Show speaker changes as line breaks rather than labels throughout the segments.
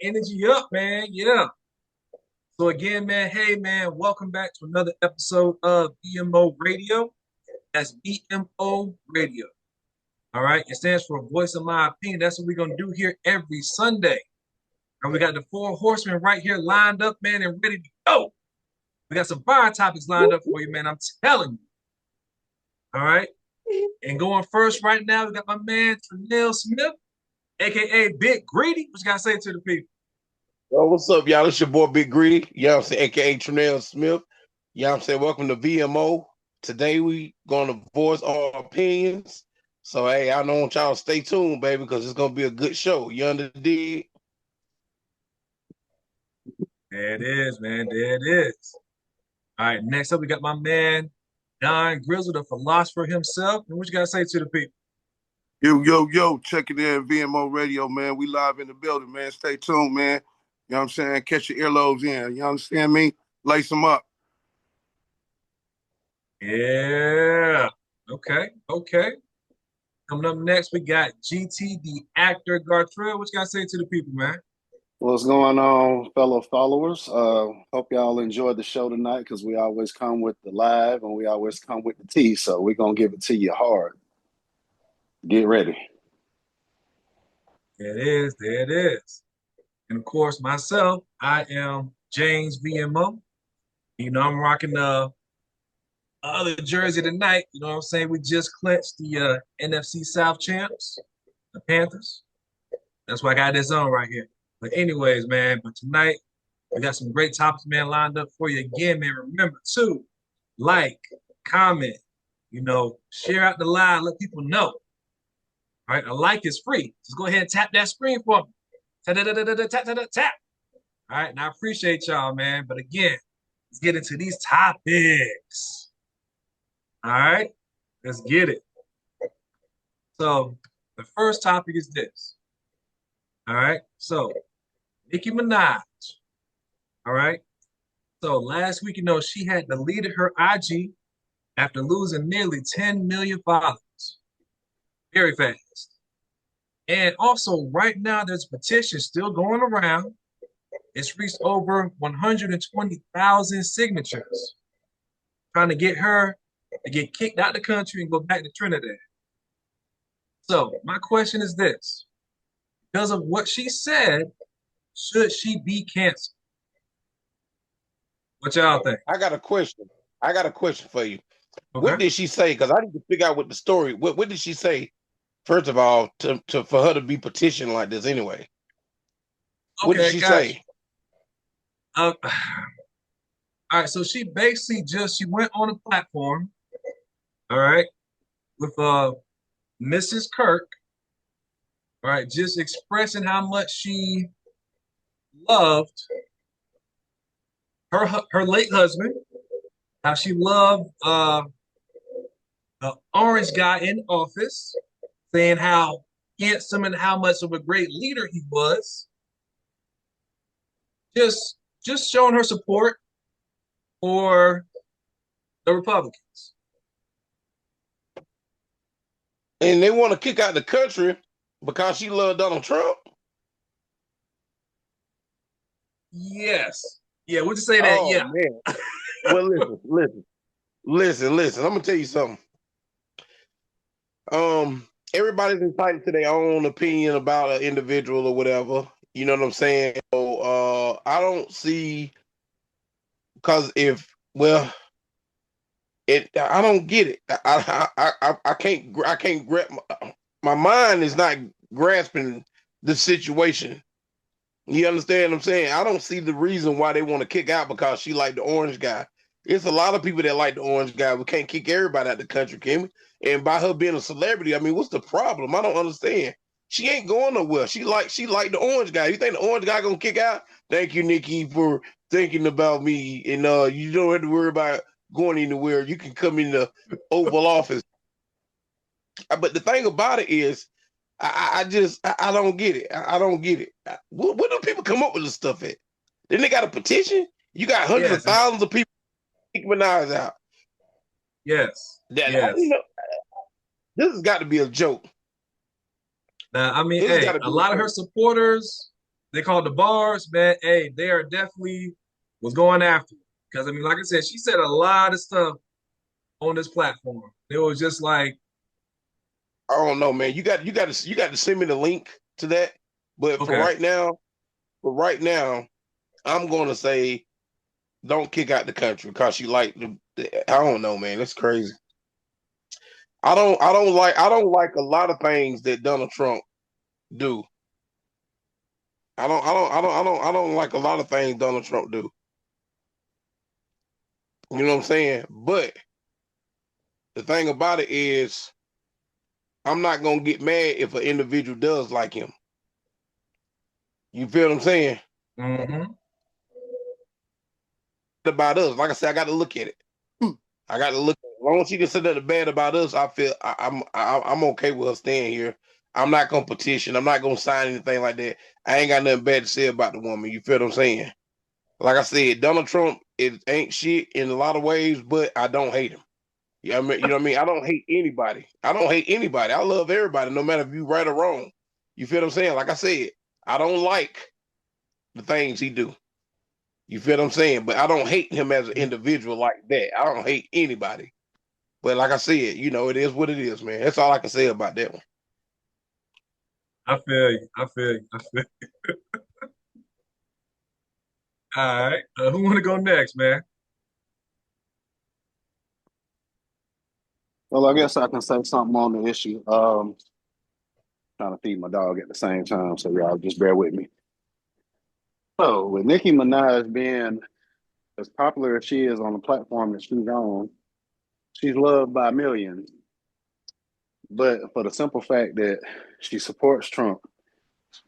Energy up, man. Yeah. So again, man, hey man, welcome back to another episode of VMO Radio. That's VMO Radio. All right. It stands for Voice of My Opinion. That's what we're gonna do here every Sunday. And we got the four horsemen right here lined up, man, and ready to go. We got some fire topics lined up for you, man. I'm telling you. All right. And going first right now, we got my man Trinell Smith, aka Big Greedy. What you gotta say to the people?
Yo, what's up, y'all? It's your boy Big Greedy, you know what I'm saying, aka Trinell Smith. You know what I'm saying? Welcome to VMO. Today we gonna voice our opinions. So hey, I don't want y'all to stay tuned, baby, because it's gonna be a good show. You understand?
There it is, man. There it is. All right, next up, we got my man, Don Grizzle, the philosopher himself. And what you got to say to the people?
Yo, check it in, VMO Radio, man. We live in the building, man. Stay tuned, man. You know what I'm saying? Catch your earlobes in. You understand me? Lace them up.
Yeah. Okay. Coming up next, we got GT, the actor, Gartrell. What you got to say to the people, man?
What's going on, fellow followers? Hope y'all enjoyed the show tonight because we always come with the live and we always come with the tea. So we're going to give it to you hard. Get ready.
There it is. There it is. And of course, myself, I am James VMO. You know, I'm rocking the other jersey tonight. You know what I'm saying? We just clinched the NFC South champs, the Panthers. That's why I got this on right here. But anyways, man, but tonight we got some great topics, man, lined up for you again, man. Remember to like, comment, share out the live, let people know. All right, a like is free. Just go ahead and tap that screen for me. Tap, tap, tap, tap, tap, tap, tap. All right, and I appreciate y'all, man. But again, let's get into these topics. All right, let's get it. So the first topic is this. All right, so Nicki Minaj. All right. So last week, she had deleted her IG after losing nearly 10 million followers. Very fast. And also, right now, there's a petition still going around. It's reached over 120,000 signatures trying to get her to get kicked out of the country and go back to Trinidad. So my question is this. Because of what she said, should she be canceled? What y'all think?
I got a question. I got a question for you.
Okay.
What did she say? Because I need to figure out what the story. What did she say? First of all, to for her to be petitioned like this anyway. What did she say?
All right, so she basically she went on a platform, all right, with Mrs. Kirk, all right, just expressing how much she loved her late husband, how she loved the orange guy in office, saying how handsome and how much of a great leader he was. Just showing her support for the Republicans.
And they want to kick out the country because she loved Donald Trump.
Yes. Yeah, would you say that?
Oh,
yeah.
Man. Well, listen. I'm gonna tell you something. Everybody's entitled to their own opinion about an individual or whatever. You know what I'm saying? So I don't see because I don't get it. I can't grab my mind is not grasping the situation. You understand what I'm saying? I don't see the reason why they want to kick out because she like the orange guy. It's a lot of people that like the orange guy. We can't kick everybody out the country, can we? And by her being a celebrity, I mean, what's the problem? I don't understand. She ain't going nowhere. She like the orange guy. You think the orange guy gonna kick out? Thank you, Nicki, for thinking about me. And you don't have to worry about going anywhere. You can come in the Oval Office. But the thing about it is, I don't get it. I don't get it. Where do people come up with this stuff at? Then they got a petition. You got hundreds of thousands of people kicking Minaj out.
Yes.
This has got to be a joke.
I mean, hey, a lot of her supporters, they called the bars, man. Hey, they are definitely was going after it. Because I mean, like I said, she said a lot of stuff on this platform. It was just like,
I don't know, man. You got to send me the link to that. But
okay,
for right now, I'm going to say don't kick out the country because you like I don't know, man. That's crazy. I don't like a lot of things that Donald Trump do. I don't like a lot of things Donald Trump do. You know what I'm saying? But the thing about it is I'm not gonna get mad if an individual does like him. You feel what I'm saying?
mm-hmm.
About us, like I said, I got to look at it. I got to look. As long as she can say that bad about us, I feel I'm okay with her staying here. I'm not gonna petition. I'm not gonna sign anything like that. I ain't got nothing bad to say about the woman. You feel what I'm saying? Like I said, Donald Trump it ain't shit in a lot of ways, but I don't hate him. Yeah, I mean, you know what I mean. I don't hate anybody. I don't hate anybody. I love everybody, no matter if you right or wrong. You feel what I'm saying? Like I said, I don't like the things he do. You feel what I'm saying? But I don't hate him as an individual like that. I don't hate anybody. But like I said, it is what it is, man. That's all I can say about that one.
I feel you. I feel you. I feel you. All right, who want to go next, man?
Well, I guess I can say something on the issue. Trying to feed my dog at the same time, so y'all just bear with me. So, with Nicki Minaj being as popular as she is on the platform that she's on, she's loved by millions. But for the simple fact that she supports Trump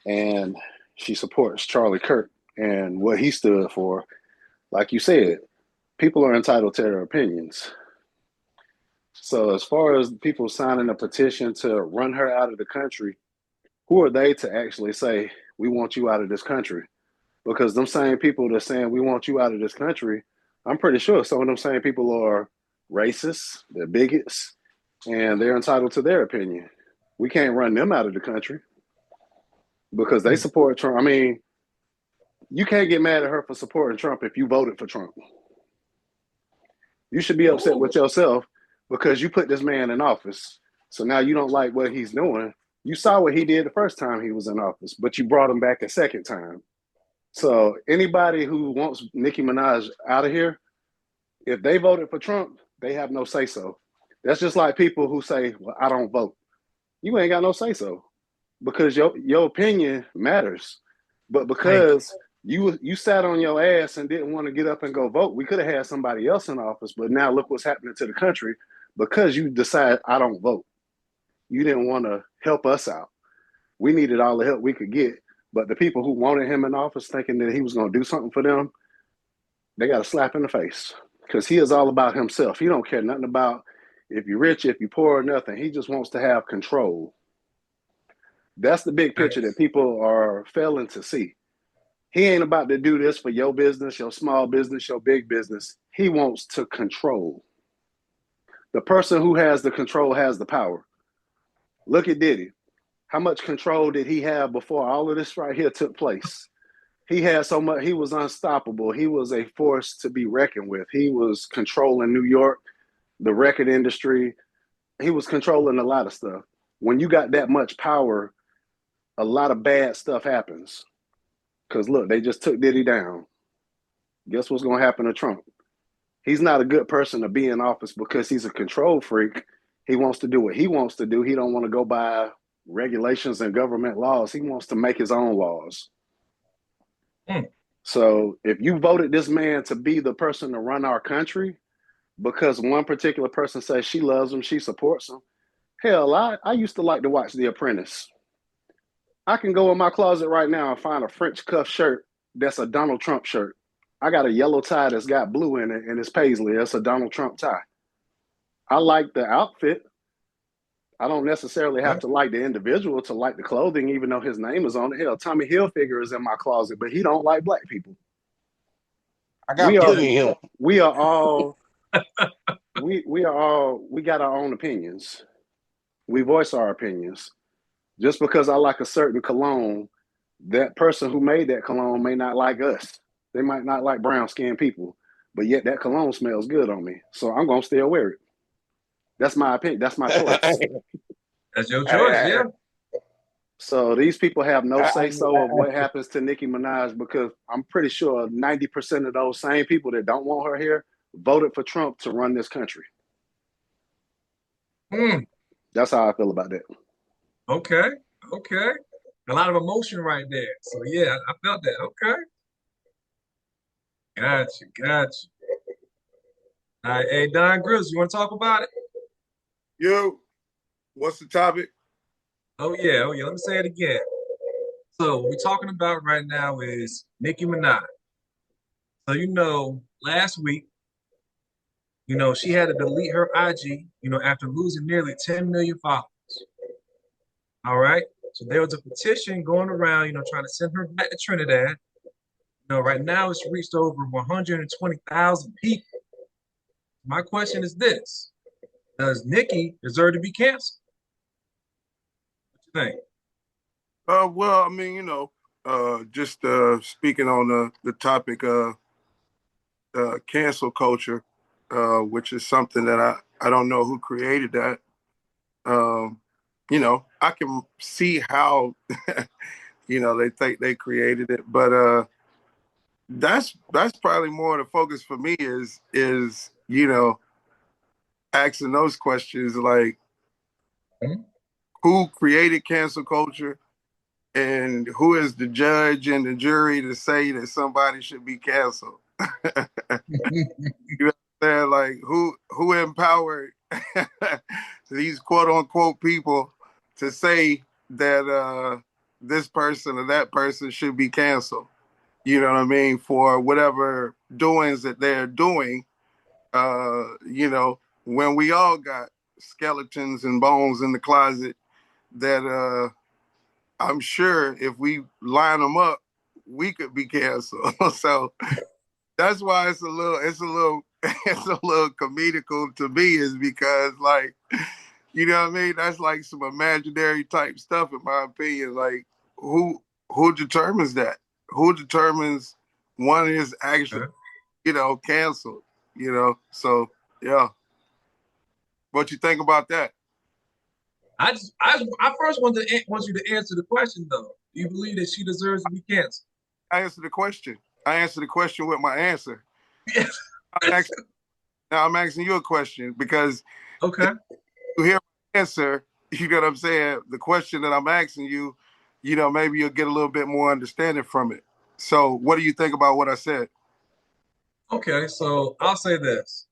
and she supports Charlie Kirk and what he stood for, like you said, people are entitled to their opinions. So, as far as people signing a petition to run her out of the country, who are they to actually say, we want you out of this country? Because them same people that are saying, we want you out of this country, I'm pretty sure some of them same people are racist, they're bigots, and they're entitled to their opinion. We can't run them out of the country because they support Trump. I mean, you can't get mad at her for supporting Trump if you voted for Trump. You should be upset with yourself because you put this man in office. So now you don't like what he's doing. You saw what he did the first time he was in office, but you brought him back a second time. So anybody who wants Nicki Minaj out of here, if they voted for Trump, they have no say so. That's just like people who say, "Well, I don't vote." You ain't got no say so because your opinion matters. But
Thank you.
because you sat on your ass and didn't want to get up and go vote, we could have had somebody else in office. But now look what's happening to the country because you decided I don't vote. You didn't want to help us out. We needed all the help we could get. But the people who wanted him in office, thinking that he was going to do something for them, they got a slap in the face because he is all about himself. He don't care nothing about if you're rich, if you're poor, or nothing. He just wants to have control. That's the big picture that
That's
people are failing to see. He ain't about to do this for your business, your small business, your big business. He wants to control. The person who has the control has the power. Look at Diddy. How much control did he have before all of this right here took place? He had so much, he was unstoppable. He was a force to be reckoned with. He was controlling New York, the record industry. He was controlling a lot of stuff. When you got that much power, a lot of bad stuff happens. Because look, they just took Diddy down. Guess what's going to happen to Trump? He's not a good person to be in office because he's a control freak. He wants to do what he wants to do. He don't want to go by regulations and government laws. He wants to make his own laws.
mm,
So if you voted this man to be the person to run our country because one particular person says she loves him, she supports him, hell, I used to like to watch The Apprentice. I can go in my closet right now and find a French cuff shirt that's a Donald Trump shirt. I got a yellow tie that's got blue in it and it's paisley. That's a Donald Trump tie. I like the outfit. I don't necessarily have
okay.
to like the individual to like the clothing, even though his name is on it. Hell, Tommy Hilfiger is in my closet, but he don't like black people.
I
We
got
are
plenty of him.
we are all we are all we got our own opinions. We voice our opinions. Just because I like a certain cologne That person who made that cologne may not like us. They might not like brown skinned people, but yet that cologne smells good on me. So I'm gonna still wear it. That's my opinion. That's my choice.
That's your choice,
I,
yeah.
So these people have no
I,
say so of what happens to Nicki Minaj because I'm pretty sure 90% of those same people that don't want her here voted for Trump to run this country.
Mm,
That's how I feel about that.
okay, okay. A lot of emotion right there. So yeah, I felt that. Okay, gotcha, gotcha. All right, hey Don Grills, you want to talk about it?
Yo, what's the topic?
Oh yeah, oh yeah. Let me say it again. So what we're talking about right now is Nicki Minaj. So last week, she had to delete her IG, after losing nearly 10 million followers. All right. So there was a petition going around, trying to send her back to Trinidad. Right now it's reached over 120,000 people. My question is this: does Nicki deserve to be canceled? What you think?
Well, I mean, just speaking on the topic cancel culture, which is something that I don't know who created that. Um, I can see how they think they created it, but that's probably more the focus for me is asking those questions like
Hmm?
who created cancel culture and who is the judge and the jury to say that somebody should be canceled. You know what I'm saying? Like who empowered these quote unquote people to say that this person or that person should be canceled. You know what I mean? For whatever doings that they're doing, when we all got skeletons and bones in the closet that I'm sure if we line them up, we could be canceled. So that's why it's a little comedical to me, is because like, you know what I mean? That's like some imaginary type stuff, in my opinion. Like, who determines that? Who determines one is actually,
Okay.
canceled? So yeah. What you think about that?
I first want you to answer the question though. Do you believe that she deserves to be canceled?
I answered the question. I answered the question with my answer.
Yes.
I'm asking, now I'm asking you a question because if
Okay.
you hear my answer, you know what I'm saying? The question that I'm asking you, maybe you'll get a little bit more understanding from it. So what do you think about what I said?
Okay. So I'll say this.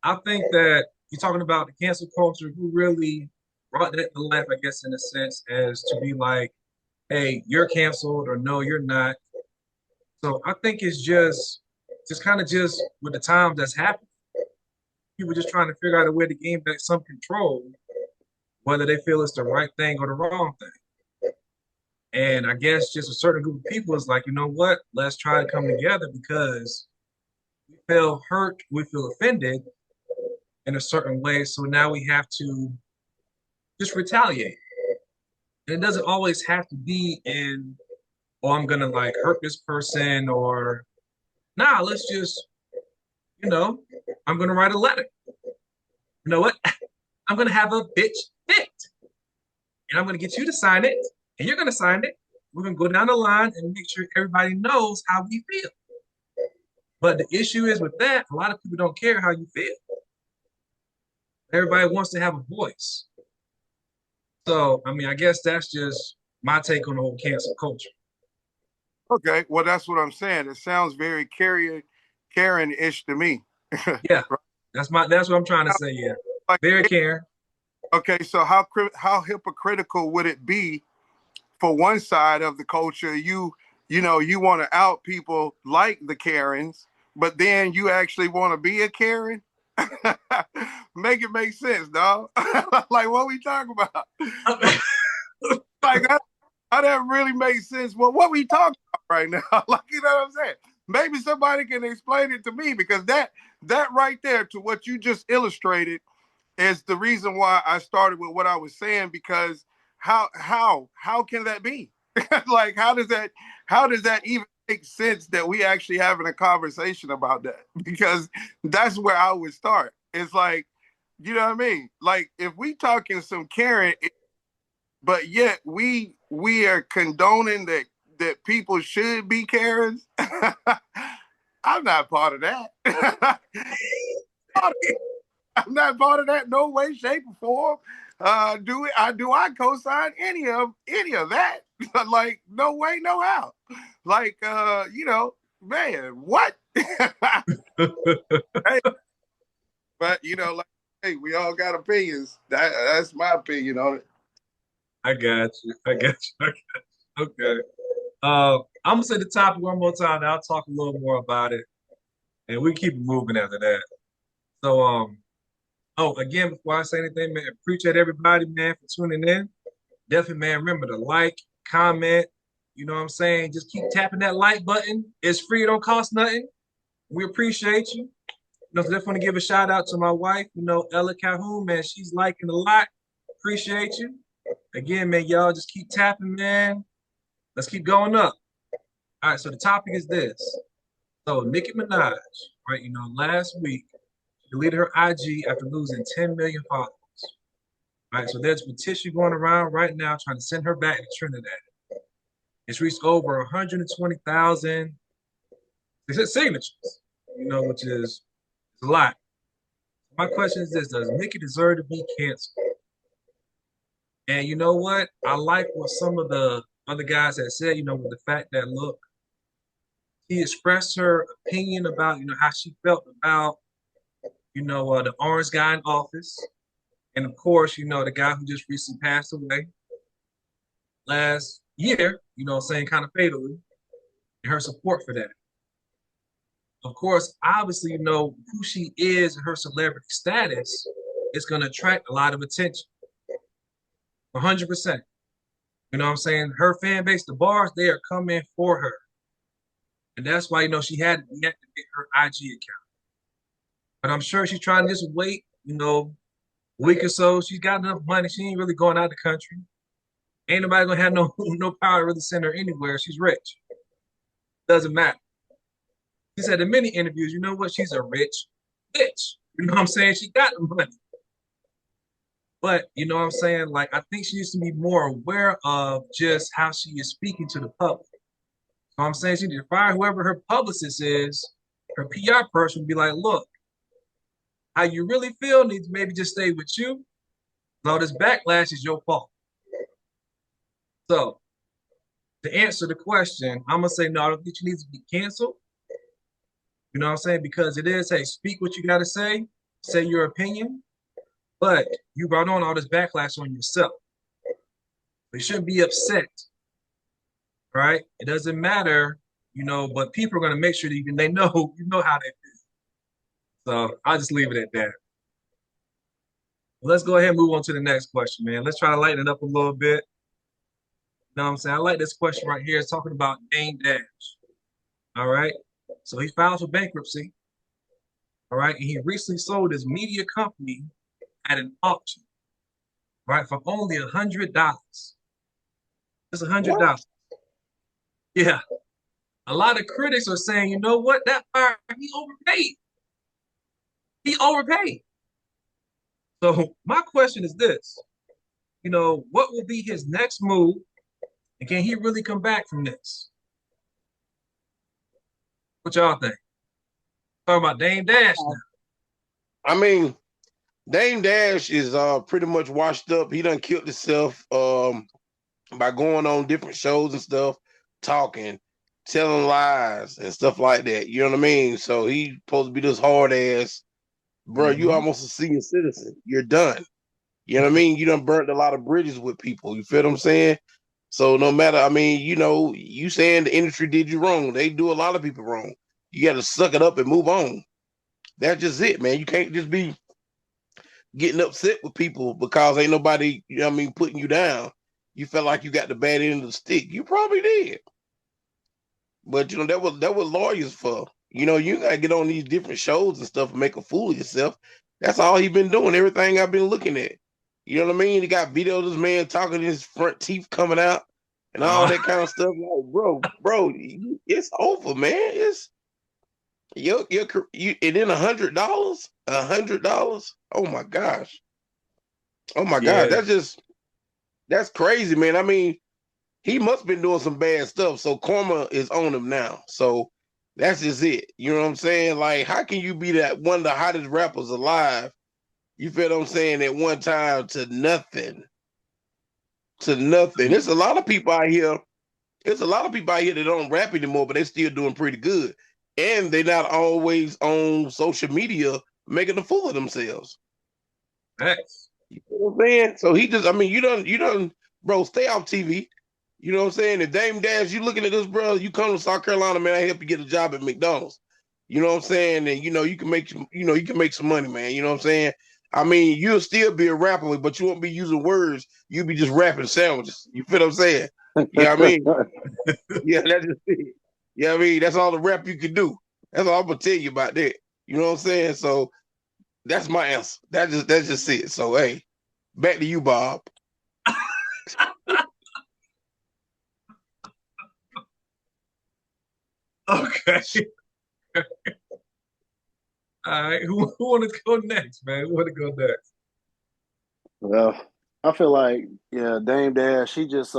I think that you're talking about the cancel culture, who really brought that to life, I guess, in a sense, as to be like, hey, you're canceled or no, you're not. So I think it's just kind of just with the times that's happening. People just trying to figure out a way to gain back some control, whether they feel it's the right thing or the wrong thing. And I guess just a certain group of people is like, you know what? Let's try to come together because we feel hurt, we feel offended in a certain way. So now we have to just retaliate. And it doesn't always have to be in, oh, I'm gonna like hurt this person or nah, let's just, you know, I'm gonna write a letter. You know what? I'm gonna have a bitch fit. And I'm gonna get you to sign it, and you're gonna sign it. We're gonna go down the line and make sure everybody knows how we feel. But the issue is with that, a lot of people don't care how you feel. Everybody wants to have a voice. So, I mean, I guess that's just my take on the whole cancel culture.
Okay, well that's what I'm saying. It sounds very Karen-ish to me.
Yeah, that's what I'm trying to say. Yeah,
Like,
very caring.
okay, so how hypocritical would it be for one side of the culture? You want to out people like the Karens, but then you actually want to be a Karen. Make it make sense, dog. Like what we talking about? Like how that really makes sense. Well, what we talking about right now? Like, you know what I'm saying? Maybe somebody can explain it to me, because that right there, to what you just illustrated, is the reason why I started with what I was saying. Because how can that be? Like, how does that even make sense that we actually having a conversation about that? Because that's where I would start. It's like, you know what I mean? Like, if we talking some Karen, but yet we are condoning that people should be Karens. I'm not part of that. I'm not part of that, no way, shape, or form. Do I co-sign any of that? Like, no way, no how. Like, man, what? Hey, but like, hey, we all got opinions. That's my opinion on it.
I got you. I got you. Okay. I'm gonna say the topic one more time. And I'll talk a little more about it, and we keep it moving after that. So, oh, again, before I say anything, man, appreciate everybody, man, for tuning in. Definitely, man, remember to like, comment. You know what I'm saying? Just keep tapping that like button. It's free. It don't cost nothing. We appreciate you. So definitely want to give a shout out to my wife, Ella Calhoun, man. She's liking a lot. Appreciate you. Again, man, y'all just keep tapping, man. Let's keep going up. All right, so the topic is this. So Nicki Minaj, right, last week, she deleted her IG after losing 10 million followers. All right, so there's a petition going around right now trying to send her back to Trinidad. It's reached over 120,000 signatures, which is a lot. My question is this: does Nicki deserve to be canceled? And you know what? I like what some of the other guys have said, with the fact that, look, she expressed her opinion about, how she felt about, the orange guy in office. And of course, the guy who just recently passed away last year, saying kind of fatally, and her support for that. Of course, obviously, who she is and her celebrity status is going to attract a lot of attention. 100%. You know what I'm saying? Her fan base, the bars, they are coming for her. And that's why, she had to deactivate her IG account. But I'm sure she's trying to just wait, a week or so. She's got enough money. She ain't really going out of the country. Ain't nobody gonna have no power to really send her anywhere. She's rich. Doesn't matter. She said in many interviews, you know what? She's a rich bitch. You know what I'm saying? She got the money. But you know what I'm saying? Like, I think she needs to be more aware of just how she is speaking to the public. So I'm saying she needs to fire whoever her publicist is, her PR person, be like, look, how you really feel needs to maybe just stay with you. All this backlash is your fault. So to answer the question, I'm gonna say no, I don't think she needs to be canceled. You know what I'm saying? Because it is, hey, speak what you gotta say your opinion, but you brought on all this backlash on yourself. You shouldn't be upset, right? It doesn't matter, but people are gonna make sure that they know how they feel. So I'll just leave it at that. Let's go ahead and move on to the next question, man. Let's try to lighten it up a little bit. You know what I'm saying? I like this question right here. It's talking about Dame Dash. All right. So he filed for bankruptcy. All right. And he recently sold his media company at an auction, right, for only $100. Just
What?
$100. Yeah. A lot of critics are saying, you know what? That fire, he overpaid. He overpaid. So my question is this, what will be his next move? And can he really come back from this? What y'all think? Talking about Dame Dash now.
I mean, Dame Dash is pretty much washed up. He done killed himself by going on different shows and stuff, talking, telling lies and stuff like that. You know what I mean? So he supposed to be this hard ass, bro. You
Mm-hmm.
almost a senior citizen. You're done. You know what I mean? You done burnt a lot of bridges with people. You feel what I'm saying? So no matter, I mean, you saying the industry did you wrong. They do a lot of people wrong. You got to suck it up and move on. That's just it, man. You can't just be getting upset with people because ain't nobody, putting you down. You felt like you got the bad end of the stick. You probably did. But that was lawyers for. You gotta get on these different shows and stuff and make a fool of yourself. That's all he been doing. Everything I've been looking at. You know what I mean? He got video of this man talking, his front teeth coming out. and all that kind of stuff. Like, bro, it's over, man. It's you and then $100, $100. Oh my gosh. Oh my God.
Yeah.
That's crazy, man. I mean, he must have been doing some bad stuff. So karma is on him now. So that's just it. You know what I'm saying? Like, how can you be that one of the hottest rappers alive? You feel what I'm saying? At one time to nothing. To nothing. There's a lot of people out here. There's a lot of people out here that don't rap anymore, but they're still doing pretty good. And they're not always on social media making a fool of themselves.
Thanks.
You know what I'm saying? So he just, I mean, you don't, bro, stay off TV. You know what I'm saying? If Dame Dash, you looking at this, bro, you come to South Carolina, man, I help you get a job at McDonald's. You know what I'm saying? And you can make you can make some money, man. You know what I'm saying? I mean, you'll still be a rapper, but you won't be using words. You'll be just rapping sandwiches. You feel what I'm saying? Yeah, I mean, yeah, that's just it. Yeah, I mean, that's all the rap you can do. That's all I'm gonna tell you about that. You know what I'm saying? So that's my answer. That's just it. So hey, back to you, Bob.
Okay. All right. Who want to go next, man? Who want to go next?
Well, I feel like, yeah, Dame Dash, he just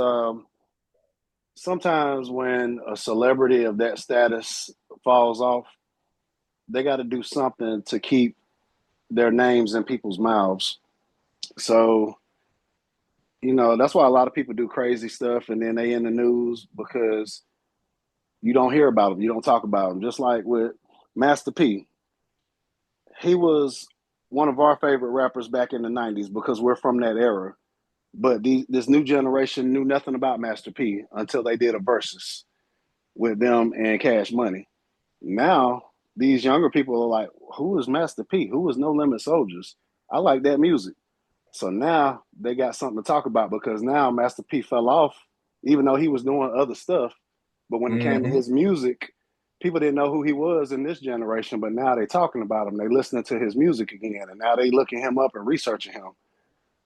sometimes when a celebrity of that status falls off, they got to do something to keep their names in people's mouths. So, that's why a lot of people do crazy stuff and then they in the news because you don't hear about them, you don't talk about them. Just like with Master P, he was one of our favorite rappers back in the 90s because we're from that era. But this new generation knew nothing about Master P until they did a versus with them and Cash Money. Now, these younger people are like, who is Master P? Who is No Limit Soldiers? I like that music. So now they got something to talk about because now Master P fell off, even though he was doing other stuff. But when it came to
Mm-hmm.
his music, people didn't know who he was in this generation. But now they talking about him. They listening to his music again, and now they looking him up and researching him.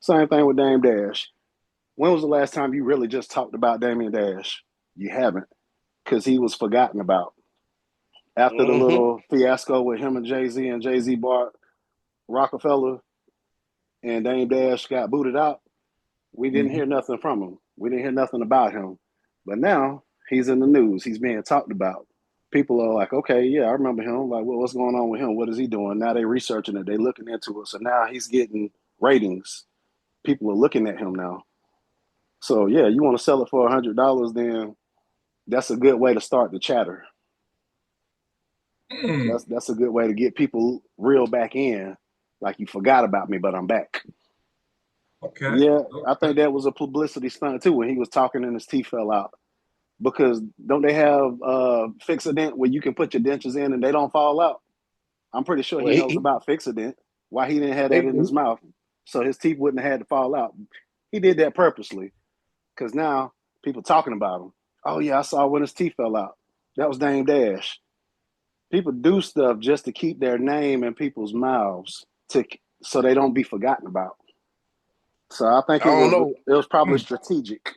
Same thing with Dame Dash. When was the last time you really just talked about Damian Dash? You haven't, because he was forgotten about. After the
Mm-hmm.
little fiasco with him and Jay Z bought Rockefeller and Dame Dash got booted out, we didn't
Mm-hmm.
hear nothing from him. We didn't hear nothing about him. But now he's in the news. He's being talked about. People are like, okay, yeah, I remember him. Like, what's going on with him? What is he doing? Now they researching it. They looking into it. So now he's getting ratings. People are looking at him now. So yeah, you want to sell it for $100, then that's a good way to start the chatter.
Mm.
That's a good way to get people real back in. Like you forgot about me, but I'm back.
Okay.
Yeah, I
Okay.
think that was a publicity stunt too when he was talking and his teeth fell out. Because don't they have Fixodent where you can put your dentures in and they don't fall out? I'm pretty sure
Well,
he knows about Fixodent. Why he didn't have that in
he,
his mouth, so his teeth wouldn't have had to fall out. He did that purposely because now people talking about him. Oh yeah, I saw when his teeth fell out. That was Dame Dash. People do stuff just to keep their name in people's mouths to so they don't be forgotten about. So I think
I don't know.
it was probably
Mm.
strategic.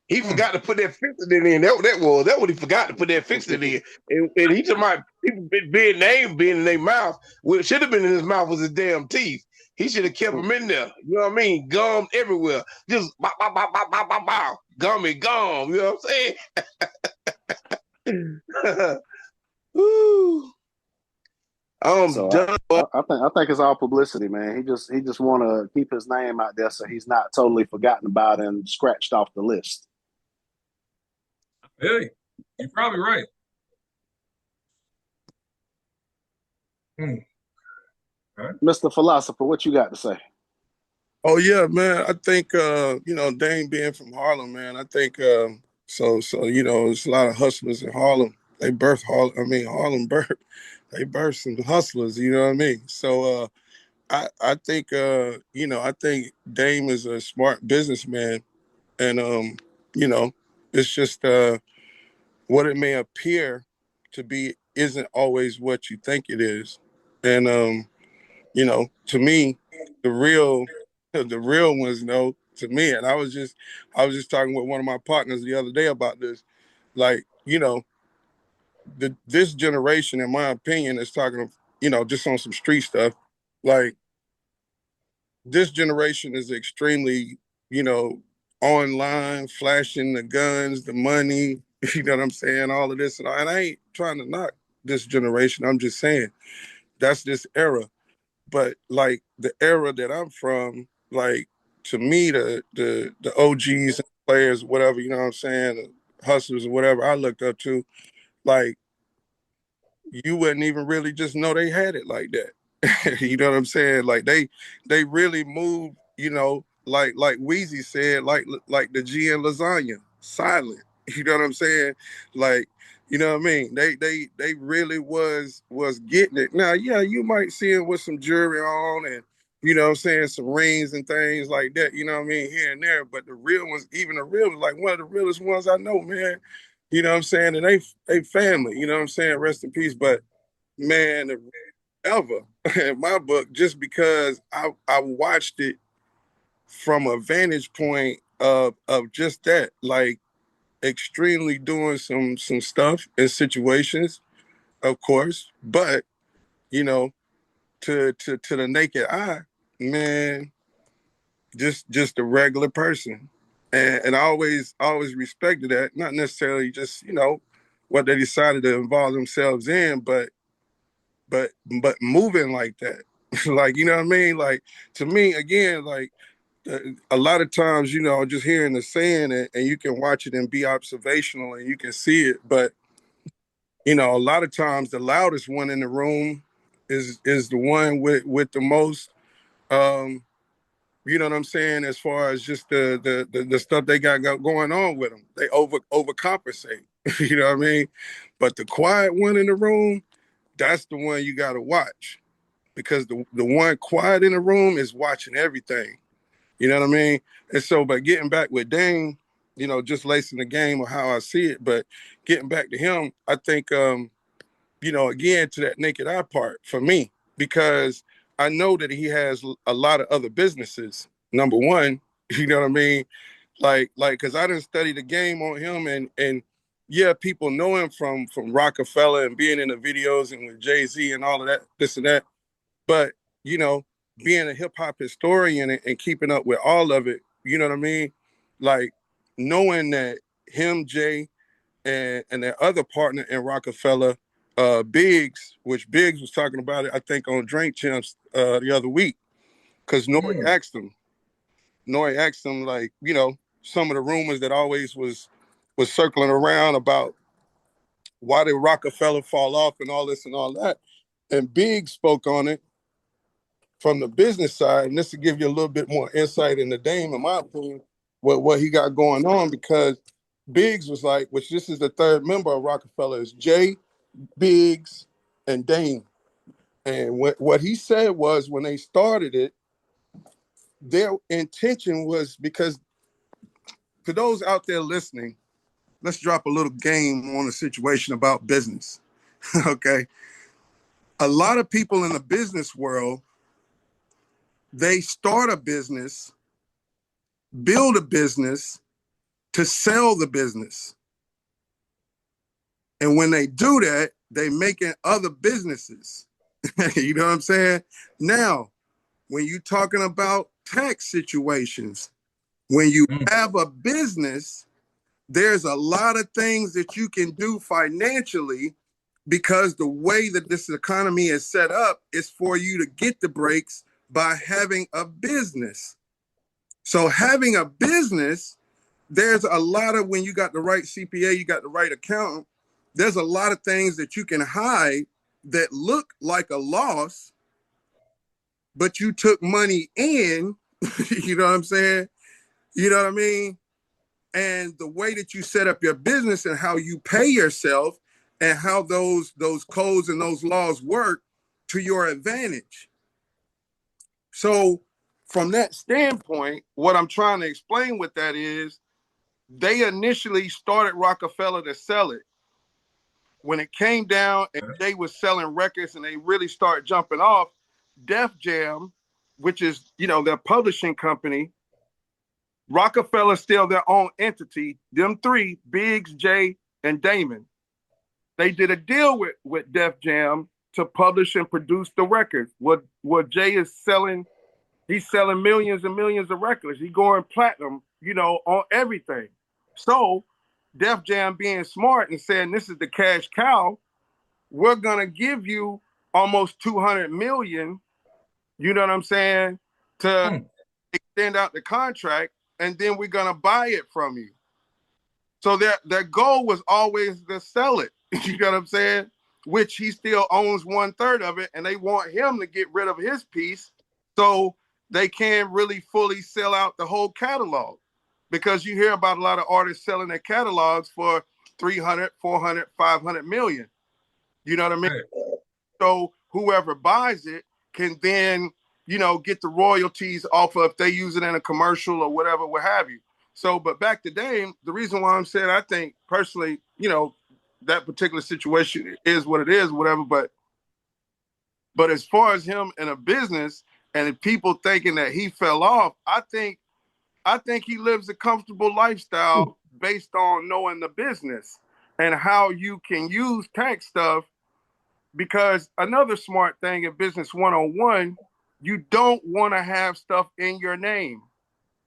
He
Mm.
forgot to put that fixing in. That what he forgot to put that fixing in. And he talking about people being in their mouth. What should have been in his mouth was his damn teeth. He should have kept them in there. You know what I mean? Gum everywhere. Just bow, bow, bow, bow, bow, bow, bow. Gummy gum. You know what I'm saying? Woo. I'm
So
done.
I think it's all publicity, man. He just want to keep his name out there so he's not totally forgotten about and scratched off the list.
Hey, you're probably right. Mm. Okay.
Mr. Philosopher, what you got to say?
Oh yeah, man. I think Dame being from Harlem, man. I think there's a lot of hustlers in Harlem. They birthed Harlem. I mean, Harlem birthed. They birthed some hustlers. You know what I mean? So I think I think Dame is a smart businessman, and it's just what it may appear to be isn't always what you think it is, and to me, the real ones know to me. And I was just talking with one of my partners the other day about this. Like, this generation, in my opinion, is talking, just on some street stuff. Like, this generation is extremely, online, flashing the guns, the money, you know what I'm saying? All of this. And I ain't trying to knock this generation. I'm just saying that's this era. But like the era that I'm from, like, to me, the OGs and players, whatever, you know what I'm saying, the hustlers or whatever I looked up to, like, you wouldn't even really just know they had it like that. You know what I'm saying? Like they really moved, like Weezy said, like the G and lasagna, silent. You know what I'm saying? Like, you know what I mean? They really was getting it. Now, yeah, you might see it with some jewelry on and, you know what I'm saying, some rings and things like that, you know what I mean, here and there. But the real ones, even the real ones, like one of the realest ones I know, man, you know what I'm saying? And they family, you know what I'm saying? Rest in peace. But man, ever in my book, just because I watched it from a vantage point of just that, like, extremely doing some stuff in situations, of course, but you know, to the naked eye, man, just a regular person. And I always respected that, not necessarily just, what they decided to involve themselves in, but moving like that. Like, you know what I mean? Like, to me, again, like, a lot of times, just hearing the saying, and you can watch it and be observational and you can see it, but a lot of times the loudest one in the room is the one with the most, um you know what I'm saying, as far as just the stuff they got going on with them. They overcompensate. You know what I mean? But the quiet one in the room, that's the one you got to watch, because the one quiet in the room is watching everything. You know what I mean? And so, by getting back with Dame, just lacing the game of how I see it, but getting back to him, I think, again, to that naked eye part for me, because I know that he has a lot of other businesses. Number one, you know what I mean? Because I didn't study the game on him, and yeah, people know him from Rockefeller and being in the videos and with Jay-Z and all of that, this and that. But, you know, being a hip hop historian and keeping up with all of it, you know what I mean? Like, knowing that him, Jay, and their other partner in Rockefeller, Biggs, which Biggs was talking about it, I think, on Drink Champs the other week, because Nori asked him, like, some of the rumors that always was circling around about why did Rockefeller fall off and all this and all that. And Biggs spoke on it from the business side, and this will give you a little bit more insight into Dame, in my opinion, what he got going on, because Biggs was like, which this is the third member of Rockefeller, is Jay, Biggs, and Dame. And what he said was, when they started it, their intention was, because, to those out there listening, let's drop a little game on a situation about business. Okay. A lot of people in the business world, they start a business, build a business to sell the business. And when they do that, they making other businesses. You know what I'm saying? Now, when you're talking about tax situations, when you have a business, there's a lot of things that you can do financially, because the way that this economy is set up is for you to get the breaks by having a business. So having a business, there's a lot of, when you got the right CPA, you got the right accountant, there's a lot of things that you can hide that look like a loss, but you took money in. You know what I'm saying? You know what I mean? And the way that you set up your business and how you pay yourself and how those codes and those laws work to your advantage. So from that standpoint, what I'm trying to explain with that is, they initially started Rockefeller to sell it. When it came down and they were selling records and they really start jumping off, Def Jam, which is, their publishing company, Rockefeller still their own entity. Them three, Biggs, Jay, and Damon, they did a deal with Def Jam to publish and produce the records. What Jay is selling, he's selling millions and millions of records. He's going platinum, on everything. So Def Jam being smart and saying this is the cash cow, we're gonna give you almost 200 million, you know what I'm saying, to extend out the contract, and then we're gonna buy it from you. So their goal was always to sell it. You know what I'm saying? Which he still owns 1/3 of it, and they want him to get rid of his piece so they can really fully sell out the whole catalog. Because you hear about a lot of artists selling their catalogs for 300, 400, 500 million. You know what I mean? Right. So whoever buys it can then, get the royalties off of if they use it in a commercial or whatever, what have you. So, but back to Dame, the reason why I'm saying I think personally, that particular situation is what it is, whatever. But as far as him in a business and people thinking that he fell off, I think he lives a comfortable lifestyle based on knowing the business and how you can use tax stuff. Because another smart thing in business 101, you don't want to have stuff in your name.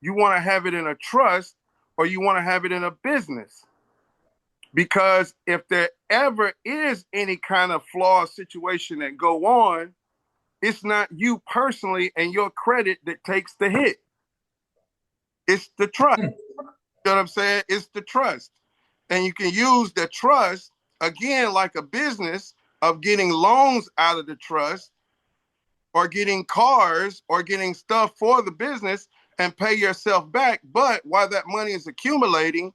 You want to have it in a trust, or you want to have it in a business. Because if there ever is any kind of flawed situation that go on, it's not you personally and your credit that takes the hit. It's the trust. You know what I'm saying? It's the trust. And you can use the trust, again, like a business, of getting loans out of the trust, or getting cars, or getting stuff for the business and pay yourself back. But while that money is accumulating,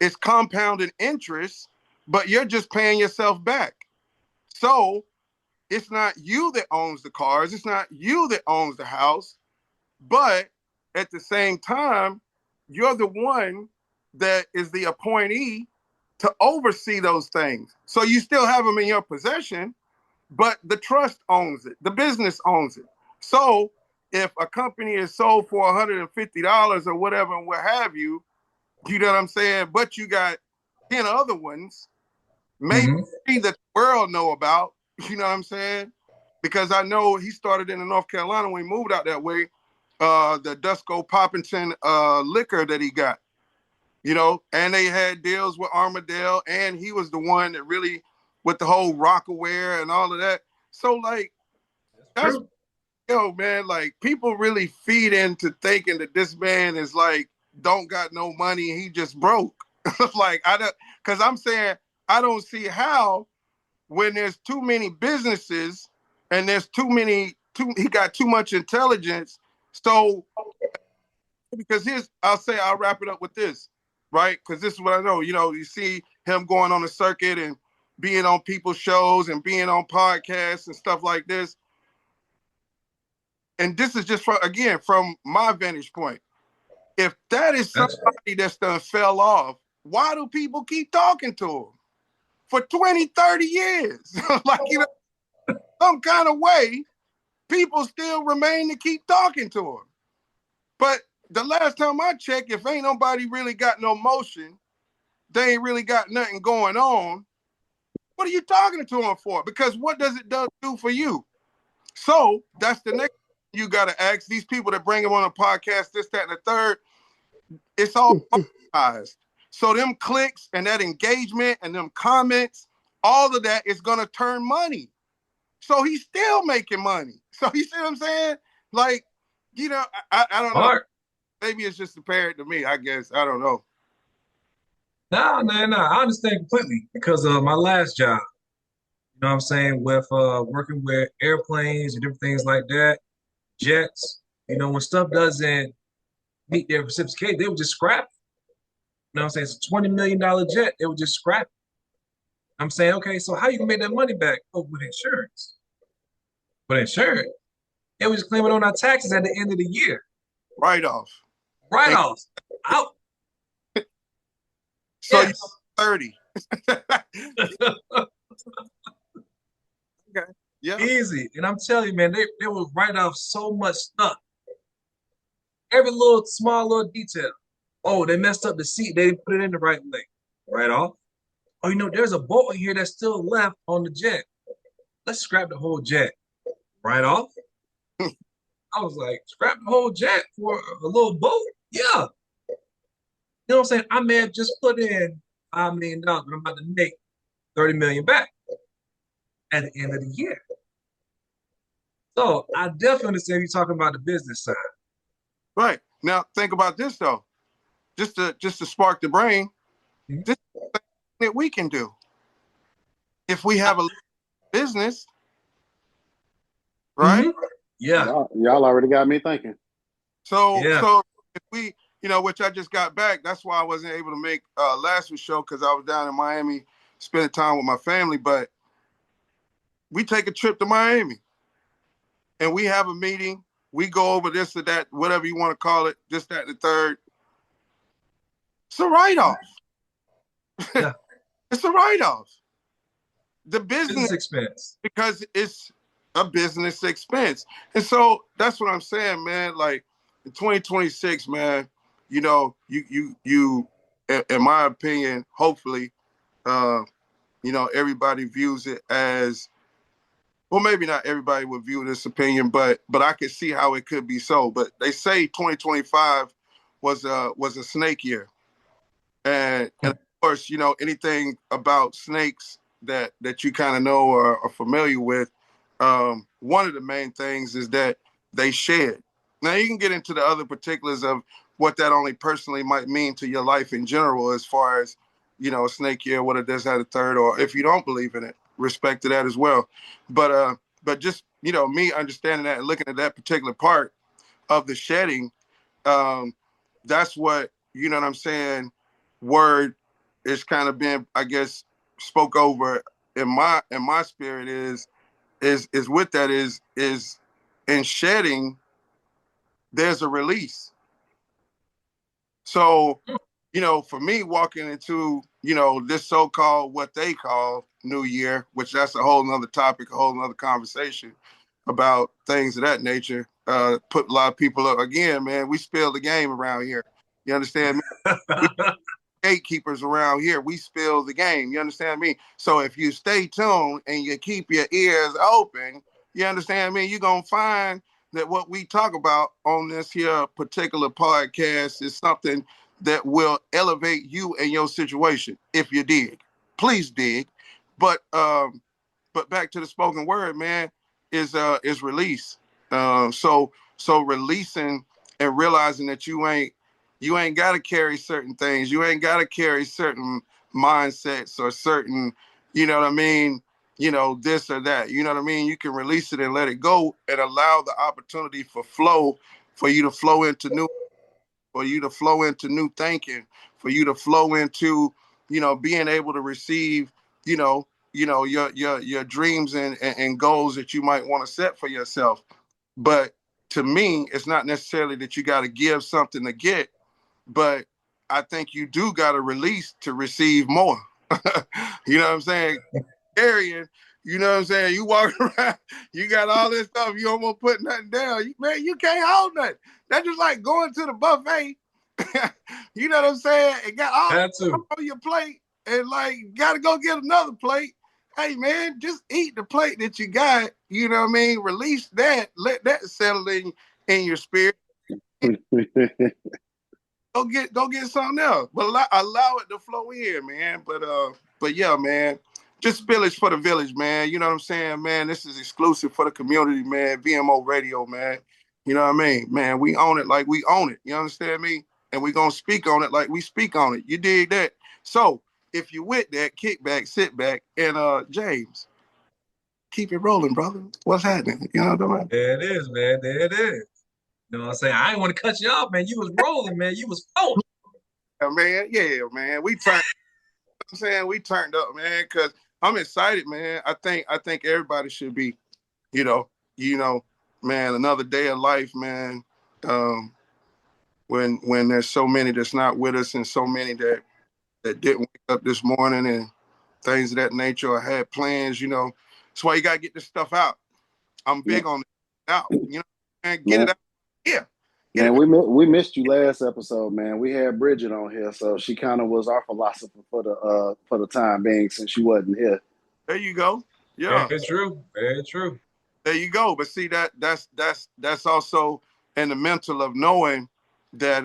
it's compounded interest, but you're just paying yourself back. So it's not you that owns the cars. It's not you that owns the house. But at the same time, you're the one that is the appointee to oversee those things. So you still have them in your possession, but the trust owns it. The business owns it. So if a company is sold for $150 or whatever, and what have you, you know what I'm saying? But you got 10 other ones, maybe that the world know about, you know what I'm saying? Because I know he started in North Carolina when he moved out that way, the Dusko Poppington liquor that he got, and they had deals with Armadale, and he was the one that really, with the whole Rockaware and all of that. So, like, that's man, like, people really feed into thinking that this man is like, don't got no money and he just broke. Like, I don't, because I'm saying I don't see how, when there's too many businesses and there's he got too much intelligence. So, because I'll wrap it up with this, right? Because this is what I know. You see him going on the circuit and being on people's shows and being on podcasts and stuff like this. And this is just from my vantage point. If that is somebody that's done fell off, why do people keep talking to him for 20, 30 years? Like, some kind of way, people still remain to keep talking to him. But the last time I checked, if ain't nobody really got no motion, they ain't really got nothing going on, what are you talking to him for? Because what does it do for you? So that's the next you got to ask these people that bring him on a podcast, this, that, and the third. It's all monetized. So them clicks and that engagement and them comments, all of that is going to turn money. So he's still making money. So you see what I'm saying? Like, I don't know. Maybe it's just apparent to me, I guess. I don't know.
No. I understand completely because of my last job. You know what I'm saying? With working with airplanes and different things like that, jets. When stuff doesn't meet their reciprocation, they would just scrap it. You know what I'm saying? It's a $20 million jet. They would just scrap it. I'm saying, okay, so how you gonna make that money back? Oh, with insurance. But insurance, they would just claim it on our taxes at the end of the year.
Write-off.
Write-offs. Out.
So yes. You're 30. Okay. Yeah.
Easy. And I'm telling you, man, they would write off so much stuff. Every small little detail. Oh, they messed up the seat. They didn't put it in the right way. Right off. Oh, there's a bolt in here that's still left on the jet. Let's scrap the whole jet. Right off. I was like, scrap the whole jet for a little bolt? Yeah. You know what I'm saying? I may have just put in $5 million, but I'm about to make 30 million back at the end of the year. So I definitely understand you talking about the business side.
Right. Now think about this though. Just to spark the brain,
Mhm.
this is the thing that we can do. If we have a business, right?
Mm-hmm. Yeah.
Y'all already got me thinking.
So
Yeah.
so if we, which I just got back, that's why I wasn't able to make last week's show because I was down in Miami spending time with my family. But we take a trip to Miami and we have a meeting. We go over this or that, whatever you want to call it, this, that, and the third. It's a write-off.
Yeah.
It's a write-off. The business,
Business expense.
because it's a business expense. And so that's what I'm saying, man. Like in 2026, man, you in my opinion, hopefully, everybody views it as, well, maybe not everybody would view this opinion, but I could see how it could be so. But they say 2025 was a snake year. And of course, anything about snakes that you kind of know or are familiar with, one of the main things is that they shed. Now you can get into the other particulars of what that only personally might mean to your life in general, as far as a snake year, what it does at a third, or if you don't believe in it, respect to that as well. But just me understanding that and looking at that particular part of the shedding, um, that's what what I'm saying. Word is kind of been, I guess, spoke over in my spirit is with that is in shedding. There's a release. So for me walking into this so-called what they call New Year, which that's a whole nother topic, a whole nother conversation about things of that nature. Put a lot of people up again, man. We spill the game around here. You understand me? We gatekeepers around here. We spill the game. You understand me? So if you stay tuned and you keep your ears open, you understand me? You're gonna find that what we talk about on this here particular podcast is something that will elevate you and your situation if you dig. Please dig. But back to the spoken word, man, is release. So releasing and realizing that you ain't got to carry certain things. You ain't got to carry certain mindsets or certain, you know what I mean, this or that. You know what I mean? You can release it and let it go and allow the opportunity for flow, for you to flow into new, for you to flow into new thinking, for you to flow into, being able to receive, your dreams and goals that you might want to set for yourself. But to me, it's not necessarily that you got to give something to get, but I think you do got to release to receive more. You know what I'm saying? Carrying, you know what I'm saying? You walk around, you got all this stuff, you don't want to put nothing down. Man, you can't hold nothing. That's just like going to the buffet. You know what I'm saying? And got all
Had to.
on your plate and like got to go get another plate. Hey man, just eat the plate that you got. You know what I mean? Release that. Let that settle in your spirit. Go get something else, but allow it to flow in, man. But yeah, man, just village for the village, man. You know what I'm saying, man. This is exclusive for the community, man. VMO Radio, man. You know what I mean, man. We own it like we own it. You understand me? And we gonna speak on it like we speak on it. You dig that? So if you with that, kick back, sit back, and James, keep it rolling, brother. What's happening? You know what I'm talking about?
There it is, man. There it is. You know what I'm saying? I didn't want to cut you off, man. You was rolling, man. You was flowing.
Yeah, man. Yeah, man. I'm saying we turned up, man, because I'm excited, man. I think everybody should be, you know, you know, man, another day of life, man. Um, when there's so many that's not with us and so many that didn't wake up this morning and things of that nature or had plans, That's why you gotta get this stuff out. I'm
Yeah.
big on it out, and get
Man,
it out here.
Man, we missed you last episode, man. We had Bridget on here, so she kind of was our philosopher for the time being since she wasn't here.
There you go. Yeah.
Very true. Very true.
There you go. But see that's also in the mental of knowing that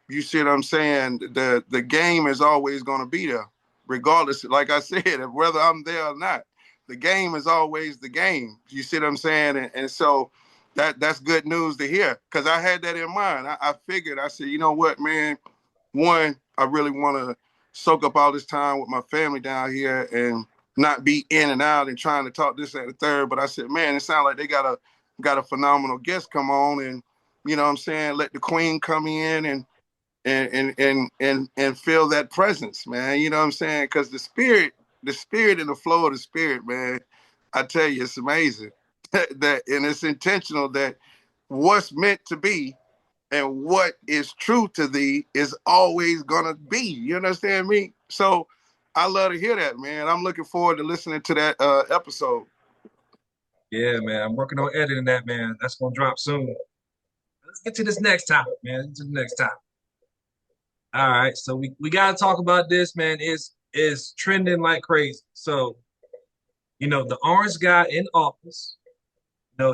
you see what I'm saying. The game is always going to be there, regardless. Like I said, whether I'm there or not, the game is always the game. You see what I'm saying? And so that's good news to hear because I had that in mind. I figured I said, you know what, man. One, I really want to soak up all this time with my family down here and not be in and out and trying to talk this at the third. But I said, man, it sounds like they got a phenomenal guest come on, and you know what I'm saying, let the queen come in and feel that presence, man. You know what I'm saying? Because the spirit and the flow of the spirit, man, I tell you, it's amazing. That and it's intentional that what's meant to be and what is true to thee is always gonna be. You understand me? So I love to hear that, man. I'm looking forward to listening to that episode.
Yeah, man. I'm working on editing that, man. That's gonna drop soon. Let's get to this next topic, man. To the next topic. All right, so we gotta talk about this, man. Is trending like crazy. So, the orange guy in office,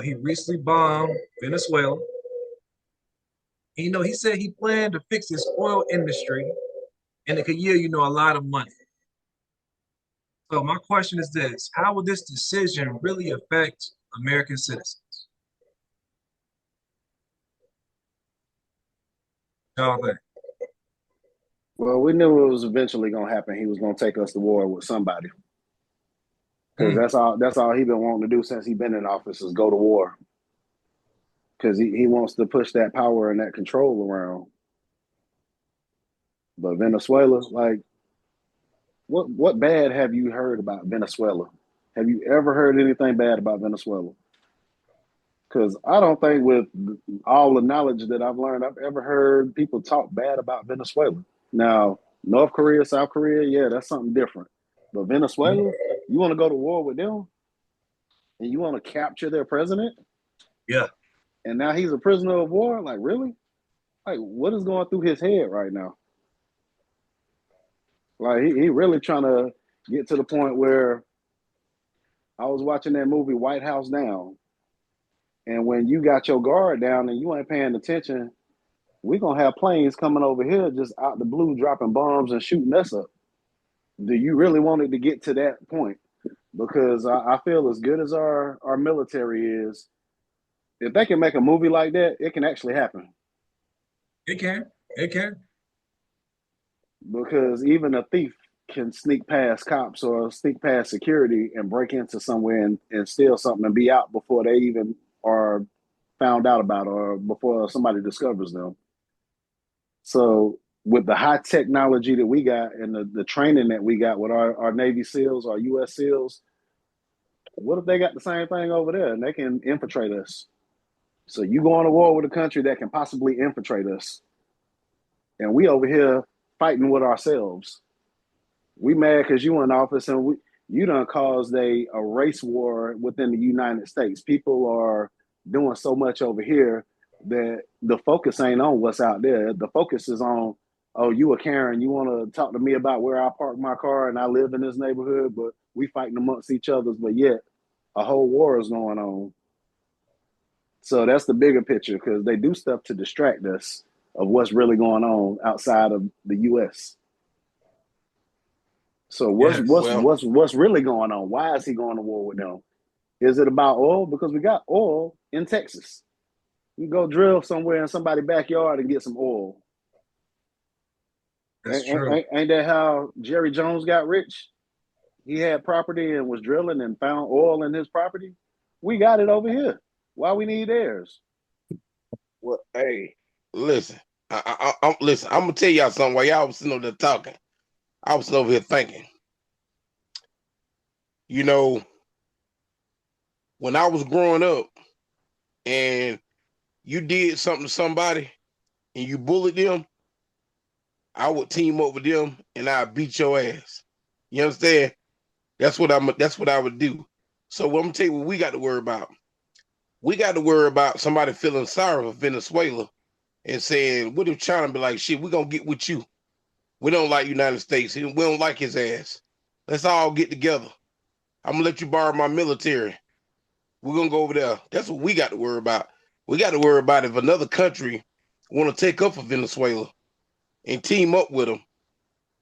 he recently bombed Venezuela. He said he planned to fix his oil industry and it could yield, a lot of money. So my question is this: how will this decision really affect American citizens? Y'all think?
Well, we knew it was eventually going to happen. He was going to take us to war with somebody because
Mm,
that's all he been wanting to do since he been in office is go to war because he wants to push that power and that control around. But Venezuela, like, what bad have you heard about Venezuela? Have you ever heard anything bad about Venezuela? Because I don't think, with all the knowledge that I've learned, I've ever heard people talk bad about Venezuela. Now, North Korea, South Korea, yeah, that's something different. But Venezuela,
mm,
you want to go to war with them and you want to capture their president,
yeah,
and now he's a prisoner of war? Like, really? Like, what is going through his head right now? Like, he really trying to get to the point where I was watching that movie White House Down, and when you got your guard down and you ain't paying attention, we're gonna have planes coming over here just out the blue, dropping bombs and shooting us up. Do you really want it to get to that point? Because I feel as good as our military is, if they can make a movie like that, it can actually happen.
it can, it can.
Because even a thief can sneak past cops or sneak past security and break into somewhere and steal something and be out before they even are found out about or before somebody discovers them. So with the high technology that we got and the training that we got with our Navy SEALs, our US SEALs, what if they got the same thing over there and they can infiltrate us? So you go on to war with a country that can possibly infiltrate us. And we over here fighting with ourselves. We mad because you in office and you done caused a race war within the United States. People are doing so much over here that the focus ain't on what's out there. The focus is on, oh, you a Karen, you want to talk to me about where I park my car and I live in this neighborhood, but we fighting amongst each other, but yet a whole war is going on. So that's the bigger picture because they do stuff to distract us of what's really going on outside of the US. So what's
Yes.
what's
Well,
what's what's really going on? Why is he going to war with them? Is it about oil? Because we got oil in Texas. You go drill somewhere in somebody's backyard and get some oil.
That's
Ain't,
true.
ain't, ain't that how Jerry Jones got rich? He had property and was drilling and found oil in his property. We got it over here. Why we need theirs?
well, hey, listen. Listen. I'm gonna tell y'all something. While y'all was sitting over there talking, I was over here thinking. You know, when I was growing up, and you did something to somebody, and you bullied them, I would team up with them, and I'd beat your ass. You understand? That's what I would do. So what I'm gonna tell you what we got to worry about. We got to worry about somebody feeling sorry for Venezuela and saying, what if China be like, shit, we're gonna get with you. We don't like United States. We don't like his ass. Let's all get together. I'm gonna let you borrow my military. We're gonna go over there. That's what we got to worry about. We got to worry about if another country want to take up for Venezuela and team up with them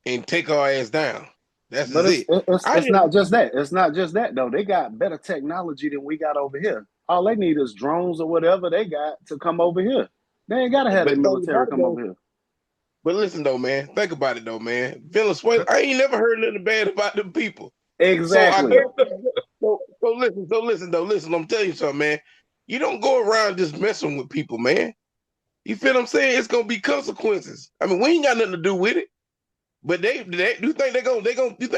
and take our ass down. That's
But
just
it's
it.
it's
I
it's
didn't.
not just that. It's not just that though. They got better technology than we got over here. All they need is drones or whatever they got to come over here. They ain't gotta have
But
their
think
military
about it
come
though.
over here.
But listen though, man. Think about it though, man. Venezuela. I ain't never heard nothing bad about them people. So I
Exactly.
guess. So listen. I'm telling you something, man. You don't go around just messing with people, man. You feel what I'm saying? It's gonna be consequences. I mean, we ain't got nothing to do with it. But they you think you think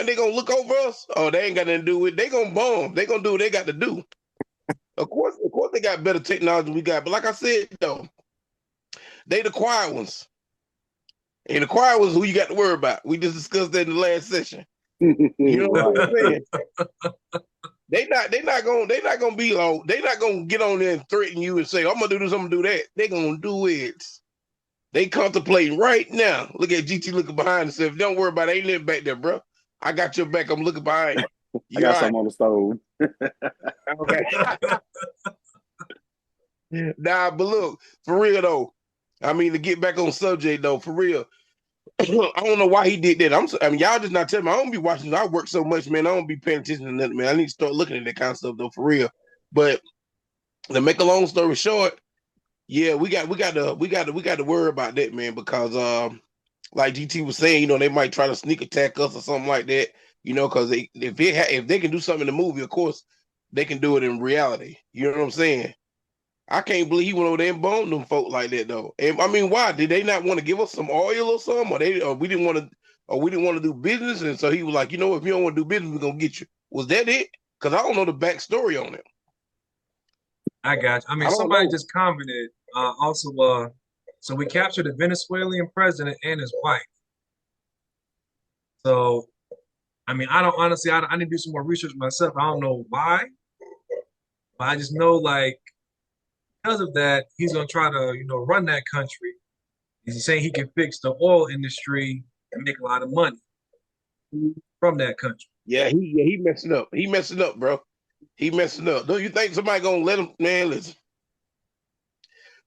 they gonna look over us? Oh, they ain't got nothing to do with it. They gonna bomb. They gonna do what they got to do. Of course, they got better technology than we got. But like I said, though, they the quiet ones. And the quiet ones who you got to worry about. We just discussed that in the last session. You know what
Right.
I'm saying? They not gonna be low. They not gonna get on there and threaten you and say, I'm gonna do this, I'm gonna do that. They gonna do it. They contemplating right now. Look at GT looking behind himself. Don't worry about it. Ain't nothing back there, bro. I got your back. I'm looking behind you.
I
You
got
all right?
something on the stove.
Okay. Nah, but look, for real though. I mean, to get back on subject though, for real. I don't know why he did that. I mean, y'all just not telling me. I don't be watching. I work so much, man. I don't be paying attention to nothing, man. I need to start looking at that kind of stuff though, for real. But to make a long story short, yeah, we got to worry about that, man, because like GT was saying, they might try to sneak attack us or something like that, because if they can do something in the movie, of course they can do it in reality. You know what I'm saying? I can't believe he went over there and bombed them folk like that though. And I mean, why did they not want to give us some oil or something? Or we didn't want to do business, and so he was like, if you don't want to do business, we're gonna get you. Was that it? Because I don't know the backstory on it.
I got you. I mean,
I don't
somebody
know.
just commented also, so we captured the Venezuelan president and his wife. So, I mean, I don't honestly, I need to do some more research myself. I don't know why, but I just know, like, because of that, he's going to try to, run that country. He's saying he can fix the oil industry and make a lot of money from that country.
Yeah, he messing up. He messing up, bro. He messing up. Don't you think somebody gonna let him? Man, listen,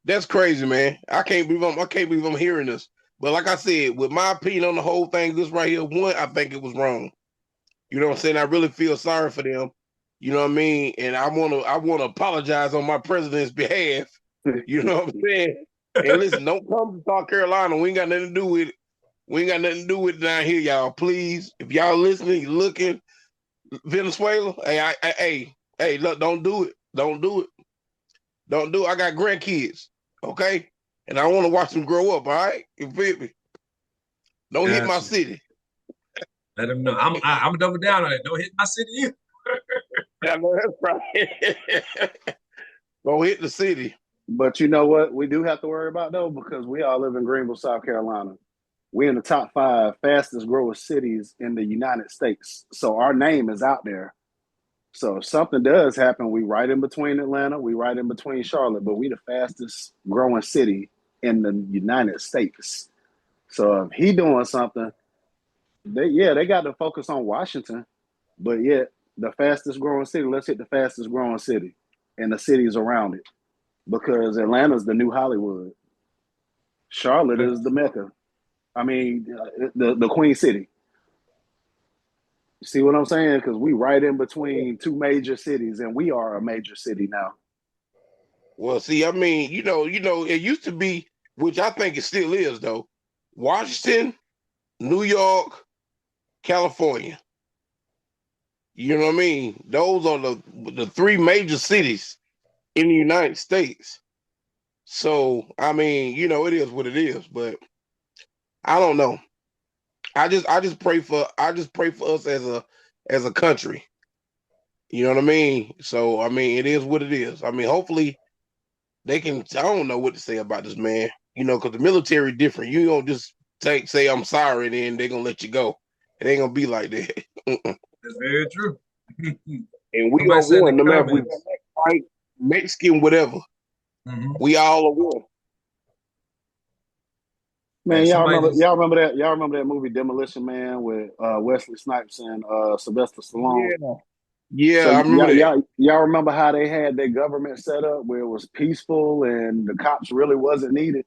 that's crazy, man. I can't believe I'm hearing this. But like I said, with my opinion on the whole thing, this right here, one, I think it was wrong. You know what I'm saying? I really feel sorry for them. You know what I mean? And I wanna apologize on my president's behalf. You know what I'm saying? And listen, don't come to South Carolina. We ain't got nothing to do with it. We ain't got nothing to do with it down here, y'all. Please, if y'all listening, you looking, Venezuela, hey, look, don't do it. Don't do it. Don't do it. I got grandkids, okay? And I want to watch them grow up, all right? You feel me? Don't hit my
Gotcha.
city.
Let him know. I'm double down on it. Don't hit my city either.
I know that's right. Don't hit the city.
But you know what? We do have to worry about though, because we all live in Greenville, South Carolina. We're in the top 5 fastest growing cities in the United States. So our name is out there. So if something does happen, we right in between Atlanta, we right in between Charlotte, but we the fastest growing city in the United States. So if he doing something, they got to focus on Washington, but yet the fastest growing city, let's hit the fastest growing city and the cities around it. Because Atlanta's the new Hollywood. Charlotte is the Mecca. I mean, the Queen City. See what I'm saying? Because we right in between two major cities, and we are a major city now.
Well, see, I mean, it used to be, which I think it still is, though. Washington, New York, California. You know what I mean? Those are the 3 major cities in the United States. So, I mean, it is what it is, but I don't know. I just pray for us as a country. You know what I mean? So, I mean, it is what it is. I mean, hopefully they can. I don't know what to say about this man. Because the military different. You don't just say I'm sorry, and then they're gonna let you go. It ain't gonna be like that.
That's very true.
And we
Somebody
are
said in the
one, no matter if we
comments.
black, white, Mexican, whatever.
Mhm.
We all are one.
Like
Man,
somebody just
y'all remember that movie Demolition Man with Wesley Snipes and Sylvester Stallone?
Yeah. Yeah,
So
I remember that.
y'all remember how they had their government set up where it was peaceful and the cops really wasn't needed?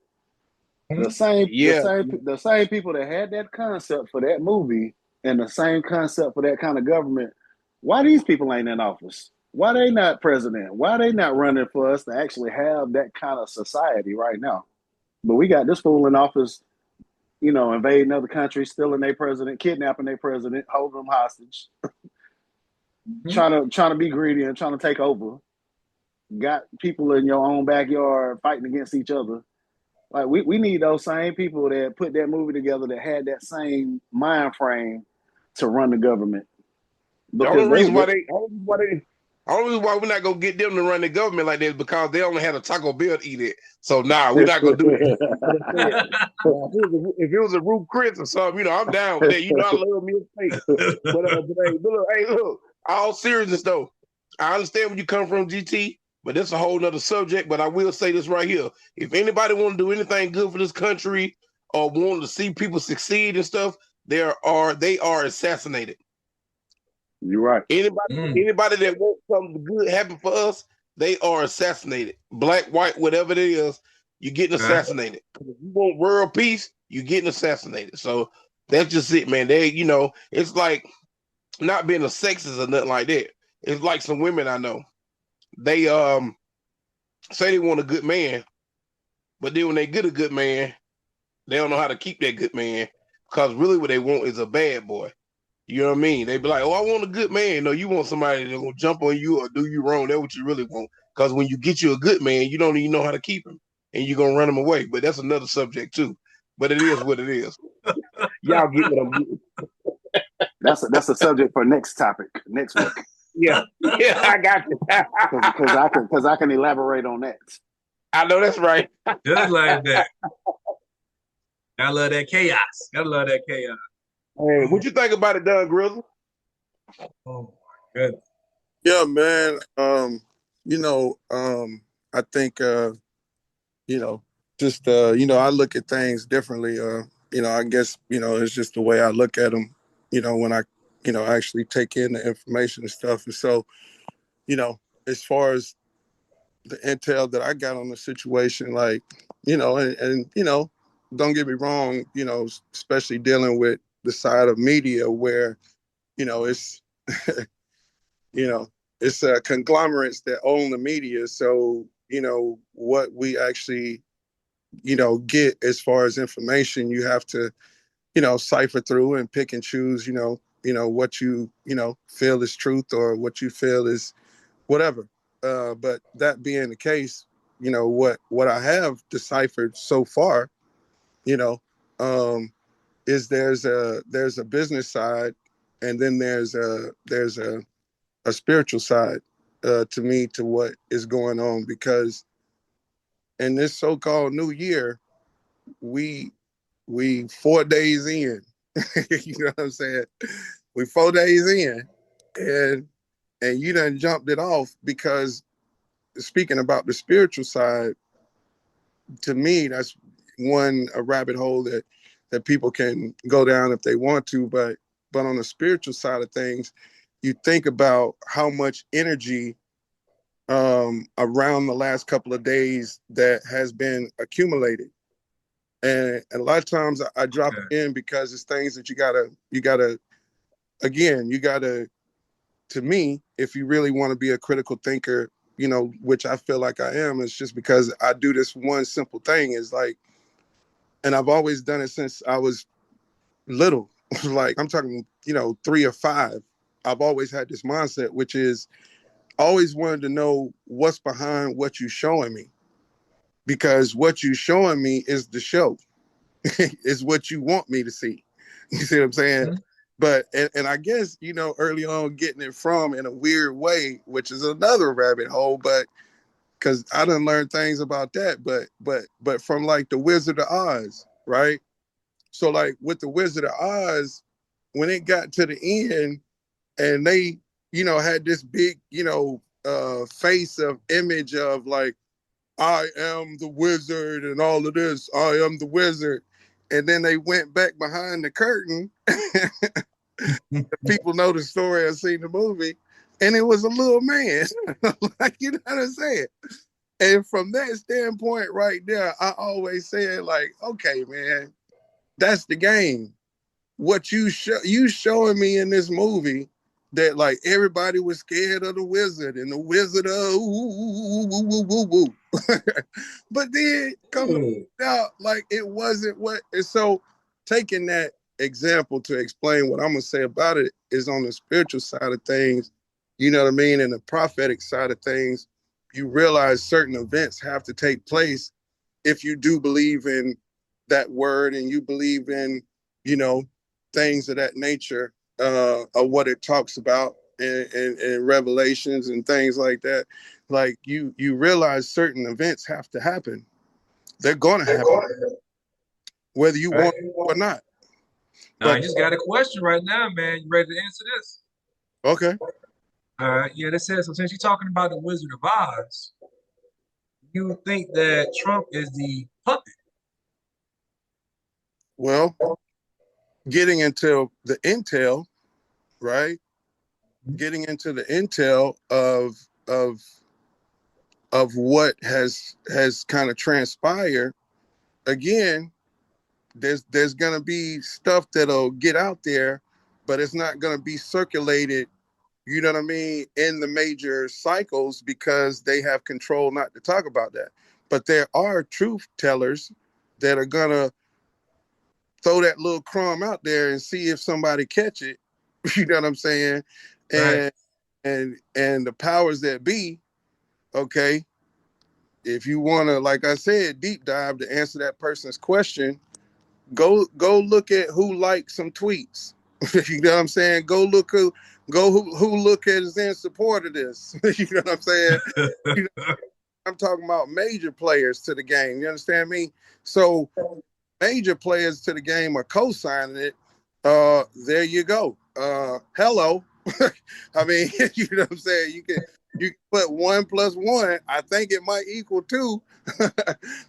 The
hmm?
same the
Yeah.
same the same people that had that concept for that movie and the same concept for that kind of government, why these people ain't in office? Why they not president? Why they not running for us to actually have that kind of society right now? But we got this fool in office, invading other countries, stealing their president, kidnapping their president, holding them hostage,
Hmm?
trying to be greedy and trying to take over. Got people in your own backyard fighting against each other. Like we need those same people that put that movie together that had that same mind frame to run the government
The
because
only
they
reason why they, only reason why they, only reason why we're not gonna get them to run the government like that is because they only had a Taco Bell to eat it. So nah, we're not gonna do that. But I said, now, if it was a Ruth Chris or something, I'm down with that. I love me a steak. Hey, look, all seriousness though, I understand where you come from, GT, but that's a whole nother subject. But I will say this right here: if anybody want to do anything good for this country or want to see people succeed and stuff, they are assassinated.
You're right.
Anybody,
Mm.
anybody that wants something good happen for us, they are assassinated. Black, white, whatever it is, you're getting
Okay.
assassinated. If you want world peace, you're getting assassinated. So that's just it, man. It's like not being a sexist or nothing like that. It's like some women I know. They say they want a good man, but then when they get a good man, they don't know how to keep that good man because really what they want is a bad boy. You know what I mean? They be like, "Oh, I want a good man." No, you want somebody that's gonna jump on you or do you wrong. That's what you really want. Because when you get you a good man, you don't even know how to keep him, and you're gonna run him away. But that's another subject too. But it is what it is. Y'all get what I'm getting?
That's a subject for next topic next week
Yeah, yeah, I got you.
because I can elaborate on that.
I know that's right.
Just like that. I love that chaos. I love that chaos.
Hey, what you think about it, Doug Grizzle?
Oh my goodness.
Yeah, man. I think just I look at things differently. I guess, it's just the way I look at them, when I, actually take in the information and stuff. And so, you know, as far as the intel that I got on the situation, like, and don't get me wrong, especially dealing with the side of media where, it's you know, it's conglomerates that own the media. So, what we actually, get as far as information, you have to, cipher through and pick and choose, what feel is truth or what you feel is whatever. But that being the case, what I have deciphered so far, you know, um, is there's a business side, and then there's a spiritual side to me to what is going on because in this so-called new year, we we 4 days in. You know what I'm saying? We 4 days in, and you done jumped it off because speaking about the spiritual side, to me, that's a rabbit hole that people can go down if they want to, but on the spiritual side of things, you think about how much energy around the last couple of days that has been accumulated. And a lot of times I drop
Okay.
it in because it's things that you gotta, to me, if you really want to be a critical thinker, which I feel like I am, it's just because I do this one simple thing is like, and I've always done it since I was little, like I'm talking, 3 or 5. I've always had this mindset, which is always wanted to know what's behind what you're showing me because what you're showing me is the show. Is what you want me to see. You see what I'm saying?
Hmm?
But and I guess early on getting it from in a weird way, which is another rabbit hole. But because I didn't learn things about that, but from like the Wizard of Oz, right? So like with the Wizard of Oz, when it got to the end and they had this big face of image of like I am the wizard and all of this. I am the wizard. and then they went back behind the curtain. People know the story or seen the movie, and it was a little man. Like, you know what I'm saying? And from that standpoint right there, I always said, like, okay, man, that's the game. What you showing me in this movie that like everybody was scared of the wizard and the wizard of woo. But then come out like it wasn't what. And so taking that example to explain what I'm gonna say about it is on the spiritual side of things, you know what I mean, and the prophetic side of things, you realize certain events have to take place if you do believe in that word and you believe in, you know, things of that nature, of what it talks about in Revelations and things like that. Like you realize certain events have to happen. They're going to happen, whether you
Right.
want it or not.
Now, I
But
just got a question right now, man. You ready to answer this?
okay,
All right. Yeah, that says, so since you're talking about the Wizard of Oz, you would think that Trump is the puppet.
well, getting into the intel, right? Getting into the intel of what has kind of transpired. Again, there's gonna be stuff that'll get out there, but it's not gonna be circulated, you know what I mean, in the major cycles because they have control not to talk about that. But there are truth tellers that are gonna throw that little crumb out there and see if somebody catch it. You know what I'm saying?
Right.
And and the powers that be, okay, if you wanna, like I said, deep dive to answer that person's question, go look at who liked some tweets. You know what I'm saying? Who look at is in support of this. You know what I'm saying? You know, I'm talking about major players to the game. You understand me? So major players to the game are co-signing it. There you go. Hello. I mean, you know what I'm saying? You can put 1+1. I think it might equal 2.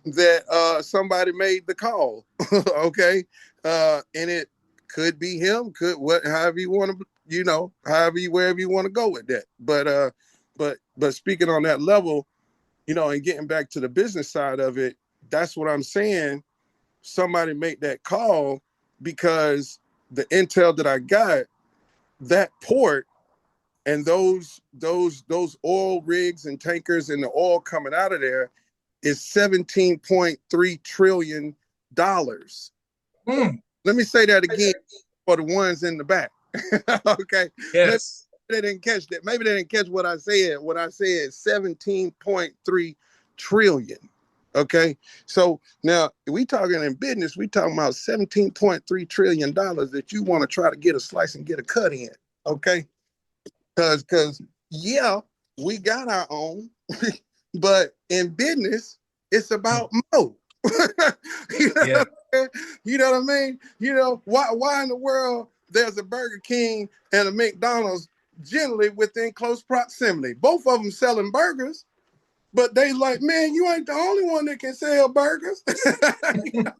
That somebody made the call. Okay. And it could be him, could what however you want to, you know, wherever you want to go with that. But speaking on that level, you know, and getting back to the business side of it, that's what I'm saying. Somebody make that call because the intel that I got, that port and those oil rigs and tankers and the oil coming out of there is $17.3 trillion.
Mm,
Let me say that again for the ones in the back. Okay. Maybe
yes.
they didn't catch that. Maybe they didn't catch what I said. What I said is 17.3 trillion. Okay. So now we talking in business, we talking about $17.3 trillion that you want to try to get a slice and get a cut in. Okay. Cause yeah, we got our own, but in business, it's about mo. You know
Yeah.
what I mean? You know what I mean? You know, why in the world there's a Burger King and a McDonald's generally within close proximity? Both of them selling burgers, but they like, man, you ain't the only one that can sell burgers. You know,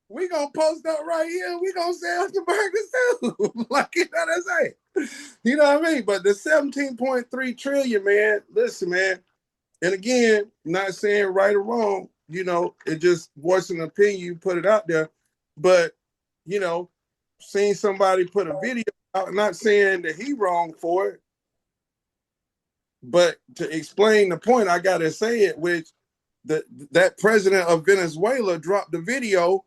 we gonna post up right here. We gonna sell the burgers too. Like, you know what I'm saying? You know what I mean? But the 17.3 trillion, man, listen, man. And again, not saying right or wrong, you know, it just voicing an opinion, you put it out there. But, you know, seeing somebody put a video out, not saying that he wrong for it, but to explain the point, I gotta say it, which that president of Venezuela dropped the video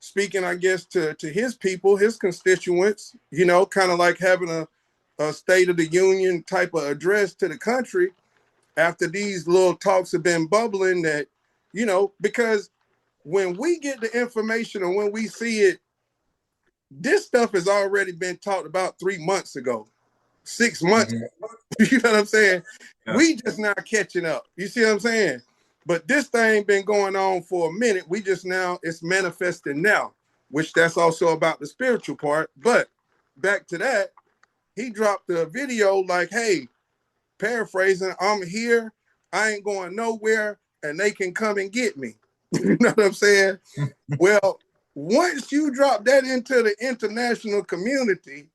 speaking, I guess, to his people, his constituents, you know, kind of like having a State of the Union type of address to the country after these little talks have been bubbling that, you know, because when we get the information and when we see it, this stuff has already been talked about 3 months ago, 6 months.
Mm-hmm.
You know what I'm saying?
Yeah.
We just now catching up. You see what I'm saying? But this thing been going on for a minute. We just now, it's manifesting now, which that's also about the spiritual part. But back to that, he dropped a video like, hey, paraphrasing, I'm here, I ain't going nowhere, and they can come and get me. You know what I'm saying? Well, once you drop that into the international community,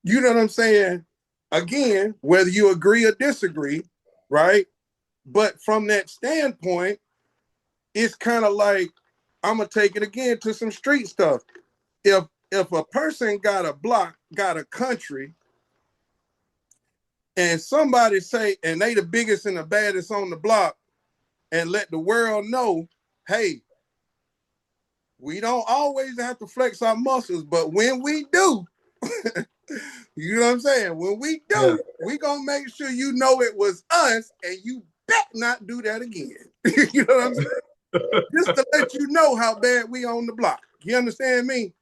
you know what I'm saying? Again, whether you agree or disagree, right? But from that standpoint, it's kind of like, I'm gonna take it again to some street stuff. If a person got a block, got a country, and somebody say, and they the biggest and the baddest on the block, and let the world know, hey, we don't always have to flex our muscles, but when we do, you know what I'm saying? When we
Yeah.
do, we gonna make sure you know it was us, and you bet not do that again. You know what I'm saying? Just to let you know how bad we on the block. You understand me?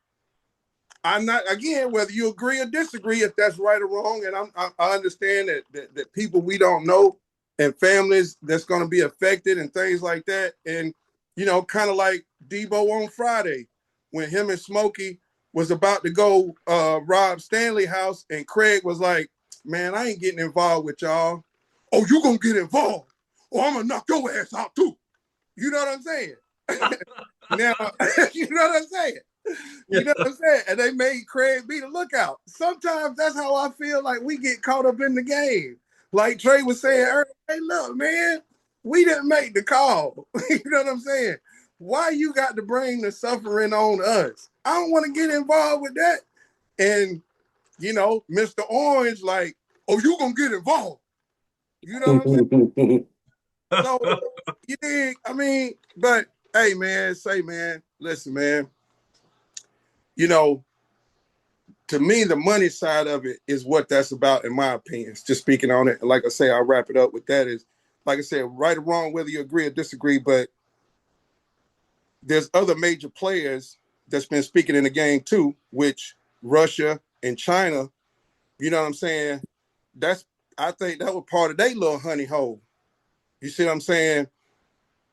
I'm not, again, whether you agree or disagree, if that's right or wrong, and I understand that people we don't know and families that's going to be affected and things like that. And, you know, kind of like Debo on Friday when him and Smokey was about to go rob Stanley house, and Craig was like, man, I ain't getting involved with y'all. Oh, you going to get involved, or I'm going to knock your ass out too. You know what I'm saying? Now, you know what I'm saying? You know what I'm saying? And they made Craig be the lookout. Sometimes that's how I feel like we get caught up in the game. Like Trey was saying earlier, hey, look, man, we didn't make the call. You know what I'm saying? Why you got to bring the suffering on us? I don't want to get involved with that. And, you know, Mr. Orange, like, oh, you going to get involved. You know what I'm saying? So, you dig? I mean, but hey, man, listen, man, you know, to me, the money side of it is what that's about, in my opinion. Just speaking on it. Like I say, I'll wrap it up with that is, like I said, right or wrong, whether you agree or disagree, but there's other major players that's been speaking in the game too, which Russia and China, you know what I'm saying? I think that was part of their little honey hole. You see what I'm saying?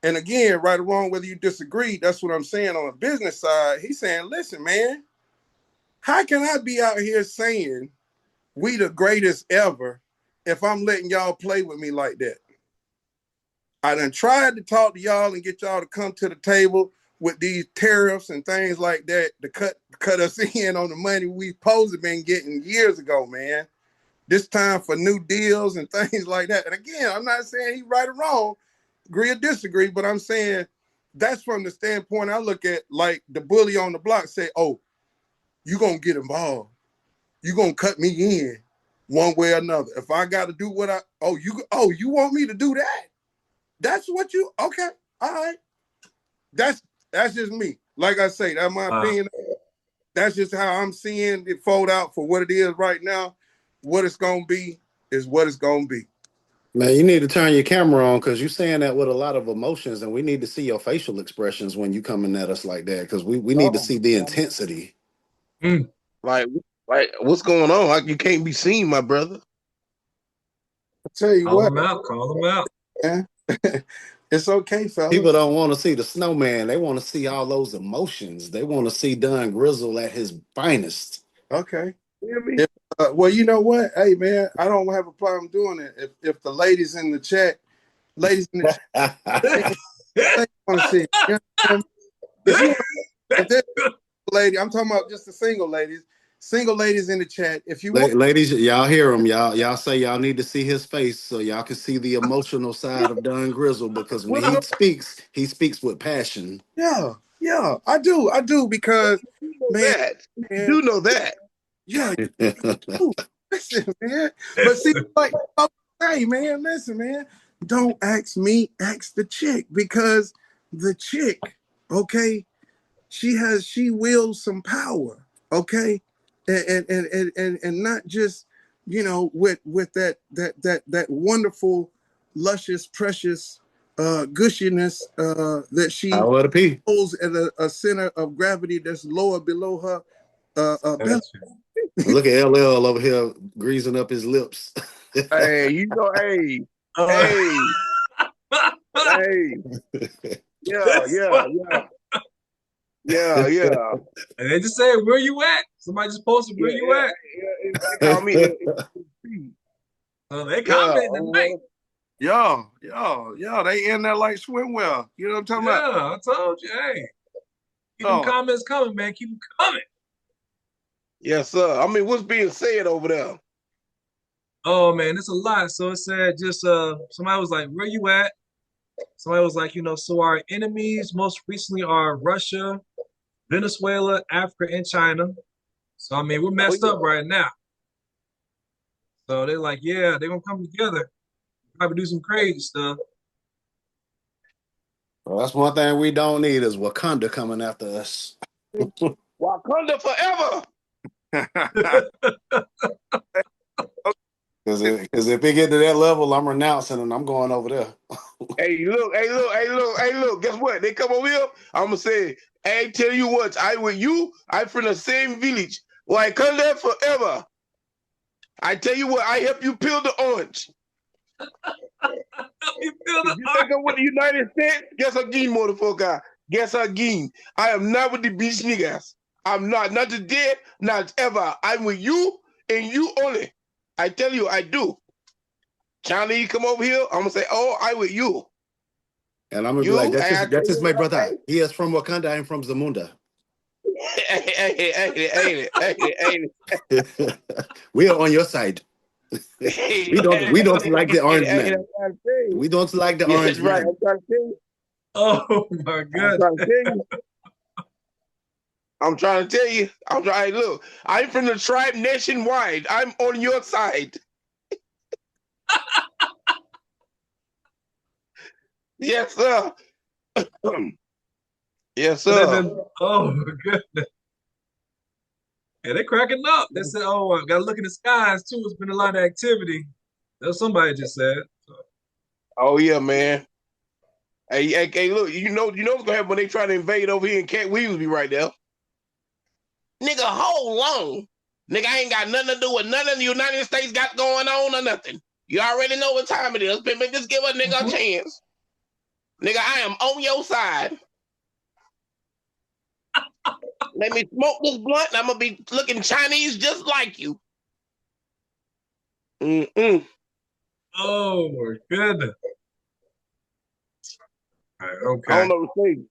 And again, right or wrong, whether you disagree, that's what I'm saying on the business side. He's saying, listen, man, how can I be out here saying we the greatest ever if I'm letting y'all play with me like that? I done tried to talk to y'all and get y'all to come to the table with these tariffs and things like that to cut us in on the money we supposed to been getting years ago, man. This time for new deals and things like that. And again, I'm not saying he's right or wrong, agree or disagree, but I'm saying that's from the standpoint I look at, like the bully on the block say, oh, you gonna get involved. You gonna cut me in one way or another. If I gotta do what you want me to do that? That's what you, okay, all right. That's just me. Like I say, that's my opinion. That's just how I'm seeing it fold out for what it is right now. What it's gonna be is what it's gonna be.
Man, you need to turn your camera on because you're saying that with a lot of emotions, and we need to see your facial expressions when you coming at us like that because we need to
Oh,
see the intensity.
Mm.
like, what's going on? Like, you can't be seen, my brother.
I tell you
Call
what,
them out. Call them out.
man. It's okay,
People
fellas.
don't want to see the snowman. They want to see all those emotions. They want to see Don Grizzle at his finest.
Okay.
You hear me?
If, well, you know what? Hey, man, I don't have a problem doing it. If the ladies in the chat, they want to see it. You know, if you want, if there's a lady, I'm talking about just the single ladies in the chat. If you want,
Ladies, y'all hear him. Y'all say y'all need to see his face so y'all can see the emotional side of Don Grizzle because when he speaks with passion.
yeah, I do because,
You know
man,
that. You
man,
do know that.
yeah, you, listen, man. But see, like, hey, man, listen, man. Don't ask me, ask the chick because the chick, okay, she wields some power, okay, and not just, you know, with that wonderful, luscious, precious gushiness that she
Power to P.
holds at a center of gravity that's lower below her belly.
That's
Look at LL over here greasing up his lips.
Hey, you know, hey,
uh,
hey, hey, yeah,
that's
yeah,
what,
yeah, yeah, yeah,
and they just say, where you at? Somebody just posted,
yeah,
where you at?
they call me.
So they
Yeah,
commenting tonight.
Yeah, they in there like swimwear. You know what I'm talking about?
Yeah, I told you, hey, Keep them
Oh,
comments coming, man. Keep them coming.
Yes, sir. I mean, what's being said over there?
Oh man, it's a lot. So it said just somebody was like, where you at? Somebody was like, so our enemies most recently are Russia, Venezuela, Africa, and China. So I mean, we're
Oh
messed
yeah.
up right now. So they're like, yeah, they're gonna come together, probably do some crazy stuff.
Well, that's one thing we don't need is Wakanda coming after us.
Wakanda forever.
Because if it get to that level, I'm renouncing and I'm going over there.
Hey, look, hey, look, hey, look, hey, look. Guess what? They come over here. I'm gonna say, hey, tell you what, I with you. I from the same village. Wakanda forever. I tell you what, I help you peel the orange.
You feel
If
the
you think I'm with the United States, guess again, motherfucker. Guess again. I am not with the beach niggas. I'm not today, not ever. I'm with you and you only. I tell you, I do. China, you come over here, I'm gonna say, oh, I with you.
And I'm gonna be like,
You, and I tell
that's just
you
my
what,
brother. He is from Wakanda. I'm from Zamunda. We are on your side. We don't like the orange man. We don't like the
Yes,
orange
right.
man.
I'm trying to tell you.
Oh my
I'm
goodness.
trying to tell you. I'm trying to tell you. I'm trying. Look, I'm from the tribe nationwide. I'm on your side. Yes, sir. Yes,
But they've
sir.
been, oh my goodness. Yeah, they're cracking up. They said, oh, I gotta look in the skies too. It's been a lot of activity. That's somebody just said.
Oh yeah, man. Hey, look, what's gonna happen when they try to invade over here and Cat Williams be right there. Nigga, hold on. Nigga, I ain't got nothing to do with nothing the United States got going on or nothing. You already know what time it is. But just give a nigga a chance. Nigga, I am on your side. Let me smoke this blunt and I'm gonna be looking Chinese just like you. Mm-mm.
Oh my goodness. All right,
I don't
okay.
know what to say.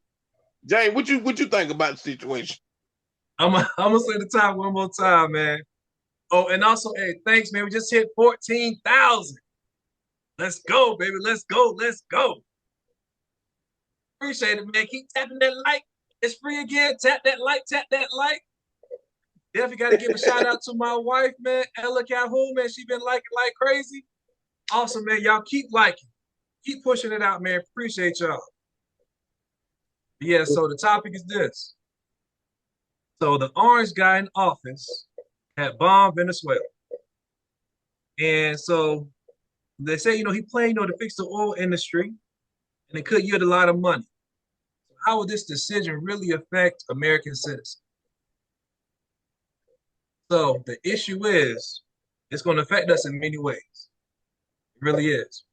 Jane, what you think about the situation?
I'm gonna say the time one more time, man. Oh, and also, hey, thanks, man. We just hit 14,000. Let's go, baby. Let's go. Let's go. Appreciate it, man. Keep tapping that like. It's free again. Tap that like. Tap that like. Definitely got to give a shout out to my wife, man, Ella Calhoun, man. She been liking like crazy. Awesome, man. Y'all keep liking. Keep pushing it out, man. Appreciate y'all. Yeah, so the topic is this. So the orange guy in office had bombed Venezuela. And so they say, he planned, to fix the oil industry and it could yield a lot of money. So how would this decision really affect American citizens? So the issue is it's going to affect us in many ways. It really is.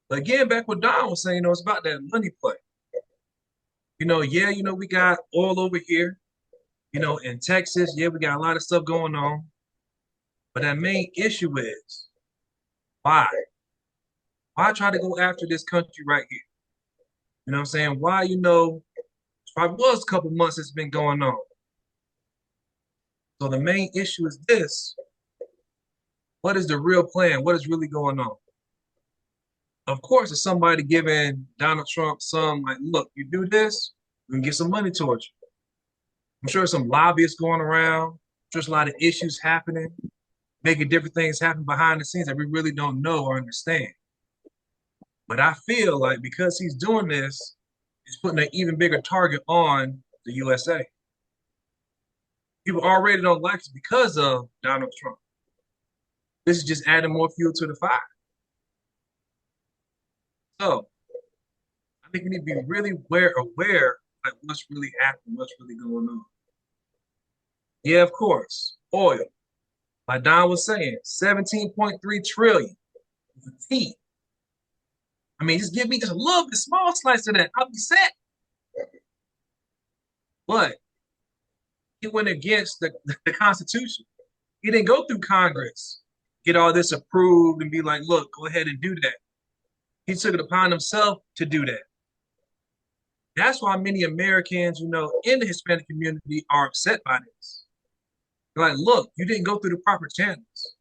But again, back what Don was saying, it's about that money play. We got oil over here, in Texas. Yeah, we got a lot of stuff going on. But that main issue is why? Why try to go after this country right here? You know what I'm saying? Why, probably was a couple months it's been going on. So the main issue is this. What is the real plan? What is really going on? Of course, it's somebody giving Donald Trump some like, look, you do this, we can get some money towards you. I'm sure some lobbyists going around, there's a lot of issues happening, making different things happen behind the scenes that we really don't know or understand. But I feel like because he's doing this, he's putting an even bigger target on the USA. People already don't like us because of Donald Trump. This is just adding more fuel to the fire. So I think we need to be really aware like what's really happening, what's really going on. Yeah, of course, oil. Like Don was saying, 17.3 trillion with a T. I mean, just give me just a little bit small slice of that. I'll be set. But he went against the Constitution. He didn't go through Congress, get all this approved and be like, look, go ahead and do that. He took it upon himself to do that. That's why many Americans, in the Hispanic community are upset by this. They're like, look, you didn't go through the proper channels.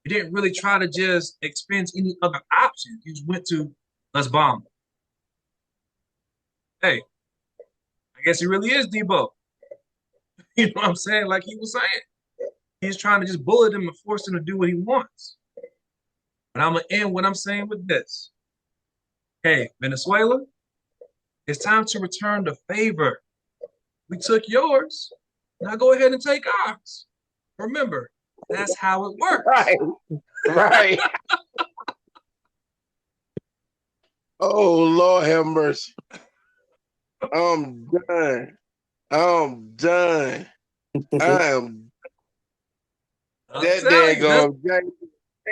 You didn't really try to just expense any other options. You just went to, let's bomb. Hey, I guess he really is Debo. You know what I'm saying? Like he was saying. He's trying to just bullet him and force him to do what he wants. But I'm going to end what I'm saying with this. Hey, Venezuela, it's time to return the favor. We took yours. Now go ahead and take ours. Remember, that's how it works.
Right. Right. Oh, Lord have mercy. I'm done. I'm done. I am
I'm
that
telling you,
daggone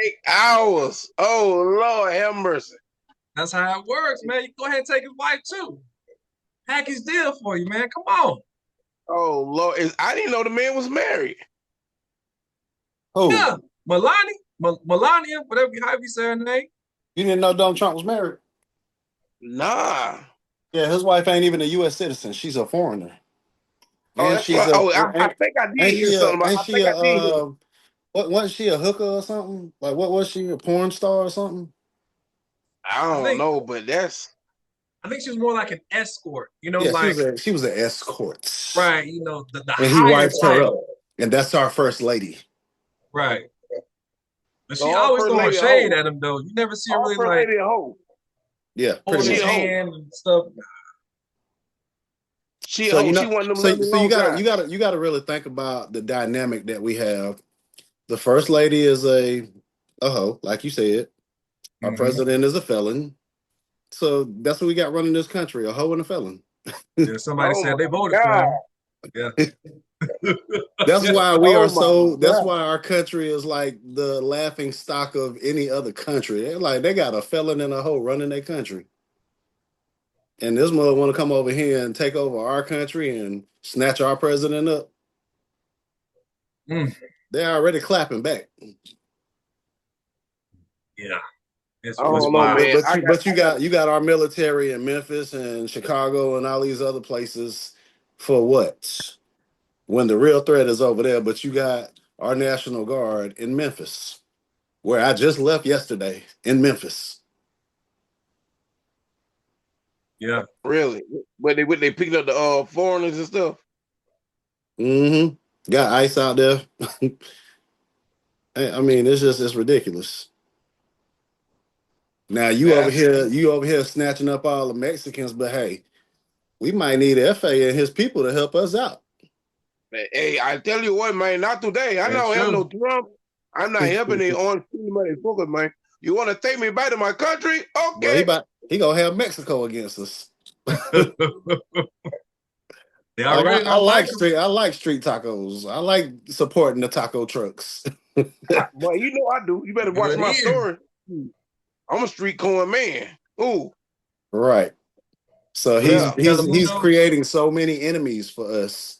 8 hours. Oh, Lord have mercy.
that's how it works, man. You go ahead and take his wife too. Package deal for you, man. Come on.
Oh, Lord. I didn't know the man was married.
Oh,
Yeah, Melania, however you say her name.
you didn't know Donald Trump was married?
Nah.
Yeah, his wife ain't even a U.S. citizen. She's a foreigner,
Oh,
and
that's
she's
right.
a
Oh, I think I did hear something about.
ain't
I
she
think
a
I did hear.
what wasn't she a hooker or something? Like what was she, a porn star or something?
I
I
don't
think
know, but that's
I think she was more like an escort,
Yeah,
like
she was an escort,
right, the
and he
higher
wiped her
type,
up, and that's our first lady.
right. But
so
she
our
always
first
throwing
lady a
shade
hoe.
at him though. You never see her
Our
really
first
like
lady a hoe.
Yeah, pretty
holding
She
his
a
much.
hoe.
hand and stuff.
She a
So
hoe. She one of them
so
living
you
long
gotta
time.
you gotta really think about the dynamic that we have. The first lady is a hoe, like you said. Our
Mm-hmm.
president is a felon. So that's what we got running this country, a hoe and a felon.
Yeah, somebody
Oh
said they
my
voted for
God.
him. Yeah.
Oh my
That's
God.
why our country is like the laughing stock of any other country. They're like they got a felon and a hoe running their country. And this mother want to come over here and take over our country and snatch our president up.
Mm,
They're already clapping back.
yeah. It's
I
it's
don't know,
wild.
man.
But you got our military in Memphis and Chicago and all these other places for what? When the real threat is over there, but you got our National Guard in Memphis, where I just left yesterday in Memphis.
Yeah.
Really. But they picking up the foreigners and stuff.
Mm-hmm. Got ice out there. I mean, it's ridiculous. Now
That's
you over here snatching up all the Mexicans, but hey, we might need FA and his people to help us out.
hey, I tell you what, man, not today. I
That's
don't have
true.
no Trump. I'm not helping it on money focus, man. You want to take me back to my country?
Well,
Okay.
he gonna have Mexico against us.
They already don't like him.
I like street tacos. I like supporting the taco trucks.
Boy, you know I do. You better watch
Good
my
ear.
story. I'm a street corn man. Ooh,
Right. So
yeah.
he's creating so many enemies for us.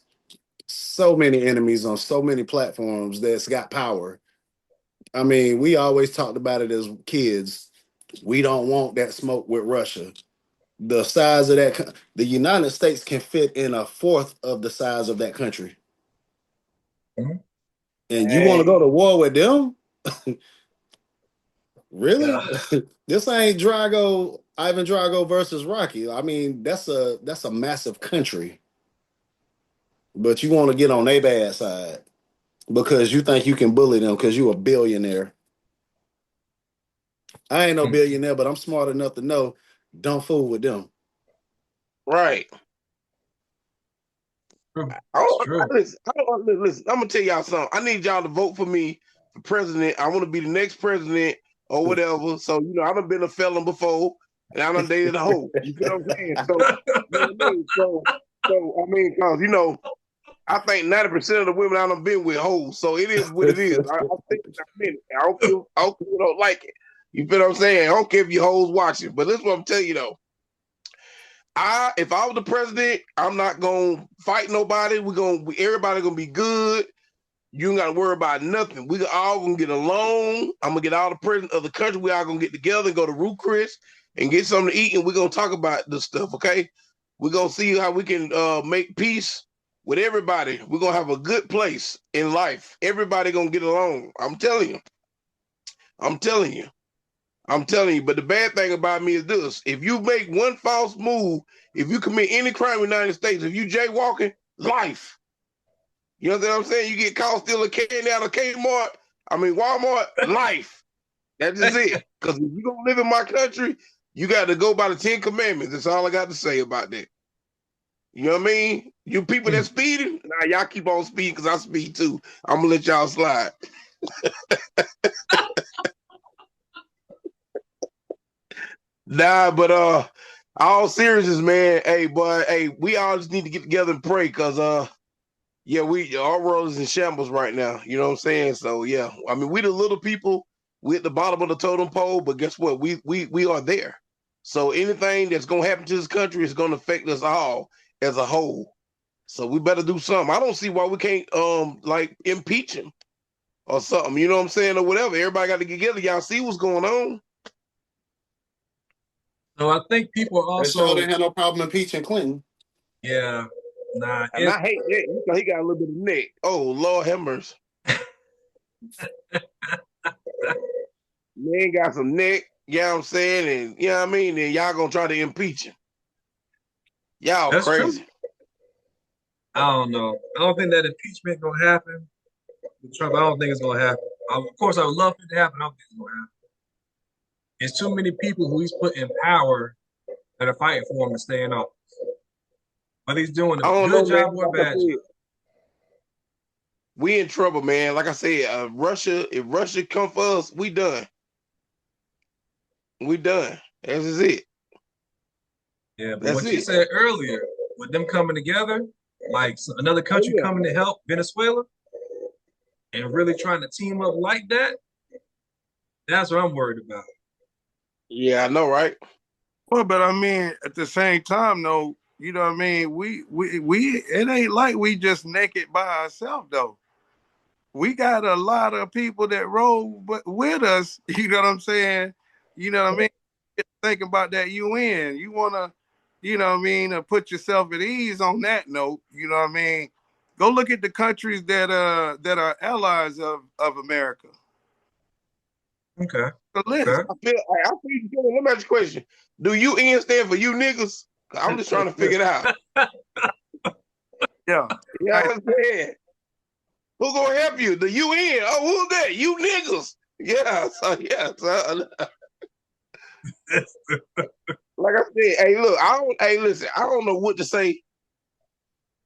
So many enemies on so many platforms that's got power. I mean, we always talked about it as kids. We don't want that smoke with Russia. The size of the United States can fit in a fourth of the size of that country.
Mhm.
And you want to go
Hey,
to war with them? Really?
Yeah.
This ain't Ivan Drago versus Rocky. I mean, that's a massive country. But you want to get on their bad side because you think you can bully them because you a billionaire. I ain't no
Mm,
billionaire, but I'm smart enough to know don't fool with them.
right.
true.
I
It's
don't,
true.
listen, I'm gonna tell y'all something. I need y'all to vote for me for president. I want to be the next president or whatever. So I done been a felon before, and I done dated a hoe. You feel what I'm saying? So you know what I mean. So I mean, cause I think 90% of the women I done been with hoes. So it is what it is. I think I mean it. I don't care if you don't like it. You feel what I'm saying? I don't care if your hoes watching, but this is what I'm telling you though. If I was the president, I'm not gonna fight nobody. Everybody gonna be good. You ain't gotta worry about nothing. We all gonna get along. I'm gonna get all the presidents of the country. We all gonna get together and go to Ruth Chris and get something to eat, and we're gonna talk about this stuff, okay? We're gonna see how we can make peace with everybody. We're gonna have a good place in life. Everybody gonna get along. I'm telling you. I'm telling you. I'm telling you. But the bad thing about me is this: if you make one false move, if you commit any crime in the United States, if you jaywalking, life. You know what I'm saying? You get caught stealing candy out of Kmart, Walmart, life. That's just it. Because if you're gonna live in my country, you got to go by the 10 Commandments. That's all I got to say about that. You know what I mean? You people that speeding, nah, y'all keep on speeding because I speed too. I'm gonna let y'all slide. Nah, but all seriousness, man. Hey, boy, hey, we all just need to get together and pray because yeah, our world is in shambles right now. You know what I'm saying? So yeah, I mean, we the little people, we at the bottom of the totem pole, but guess what? We are there. So anything that's gonna happen to this country is gonna affect us all as a whole. So we better do something. I don't see why we can't like impeach him or something. You know what I'm saying, or whatever. Everybody got to get together. Y'all see what's going on.
So I think people are
They sure
also,
didn't have no problem impeaching Clinton.
yeah, nah,
And I hate that. He got a little bit of neck. Oh Lord have mercy. Man got some neck, you know what I'm saying? And you know what I mean? And y'all gonna try to impeach him. Y'all
that's true.
crazy.
I don't know. I don't think that impeachment gonna happen with Trump. I don't think it's gonna happen. Of course, I would love for it to happen. I don't think it's gonna happen. There's too many people who he's put in power that are fighting for him to stay in office. Whether he's doing
I
a
don't know,
good
man.
job or a
Like I
bad
said,
job.
we in trouble, man. Like I said, if Russia come for us, we done. We done. This is it.
Yeah, but
That's
what you
it.
said earlier, with them coming together, like another
Oh
country
yeah.
coming to help Venezuela and really trying to team up like that, that's what I'm worried about.
Yeah, I know, right?
Well, but I mean, at the same time, though, you know what I mean? We it ain't like we just naked by ourselves, though. We got a lot of people that roll with us. You know what I'm saying? You know what I mean? Think about that UN. You wanna, you know what I mean, put yourself at ease on that note. You know what I mean? Go look at the countries that are allies of America.
Okay.
The list.
Okay.
I feel you. Let me ask you a question. Do UN stand for you niggas? I'm just trying to figure it out.
Yeah.
You know what I'm saying? Who gonna help you? The UN. Oh, who's that? You niggas. Yeah. So yeah. So, like I said, hey, look, hey, listen, I don't know what to say,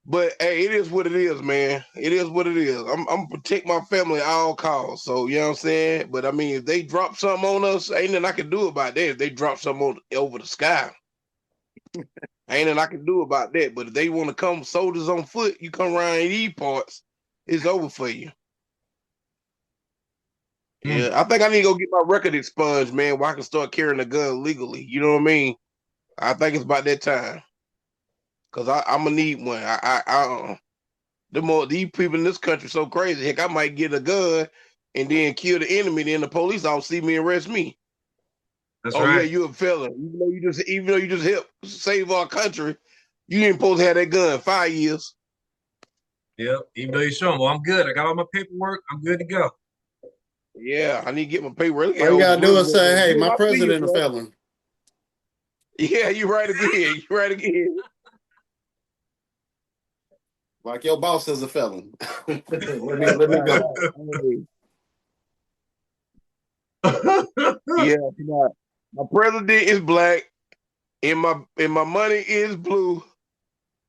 but hey, it is what it is, man. It is what it is. I'm gonna protect my family at all costs. So you know what I'm saying? But I mean, if they drop something on us, ain't nothing I can do about that. If they drop something over the sky, ain't nothing I can do about that. But if they want to come soldiers on foot, you come around these parts, it's over for you.
Mm.
Yeah, I think I need to go get my record expunged, man, where I can start carrying a gun legally. You know what I mean? I think it's about that time. Cause I'm gonna need one. The more these people in this country so crazy. Heck, I might get a gun and then kill the enemy. Then the police all see me and arrest me.
That's
Oh yeah,
right.
you a felon. Even though you just helped save our country, you ain't supposed to have that gun 5 years.
Yep. Even though you show them, well, I'm good. I got all my paperwork. I'm good to go.
Yeah, I need to get my paperwork. Look at
All you
old
gotta do is
Elizabeth.
say, "Hey,
Man,
my
I see you,
president a
bro.
felon."
Yeah, you right again. You right again.
Like your boss is a felon. let me go.
Hey, yeah, my president is black, and my money is blue.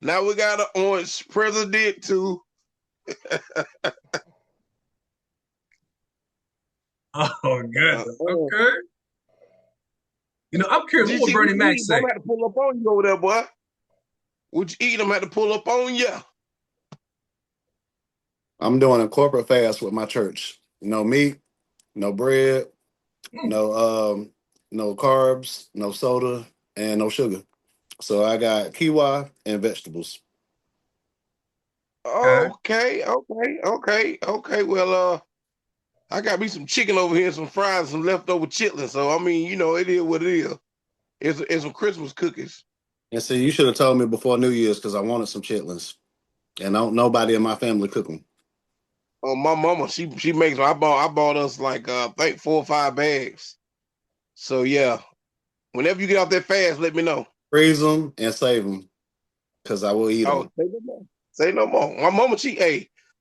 Now we got an orange president too.
Oh goodness.
Uh,
Okay. I'm curious. What would
GG, what
Bernie
you
Mac
eat? I'm
say?
gonna have to pull up on you over there, boy. What you eat? I'm gonna have to pull up on you.
I'm doing a corporate fast with my church. No meat, no bread,
Hmm,
no carbs, no soda, and no sugar. So I got quinoa and vegetables.
okay.
Okay. Well, I got me some chicken over here, some fries, some leftover chitlins. So I mean, it is what it is. It's some Christmas cookies.
And see, you should have told me before New Year's because I wanted some chitlins, and don't nobody in my family cook them.
Oh, my mama, she makes. I bought us like I think 4 or 5 bags. So yeah, whenever you get off that fast, let me know.
Freeze them and save them because I will eat
Oh,
them.
say no more. Say no more. My mama,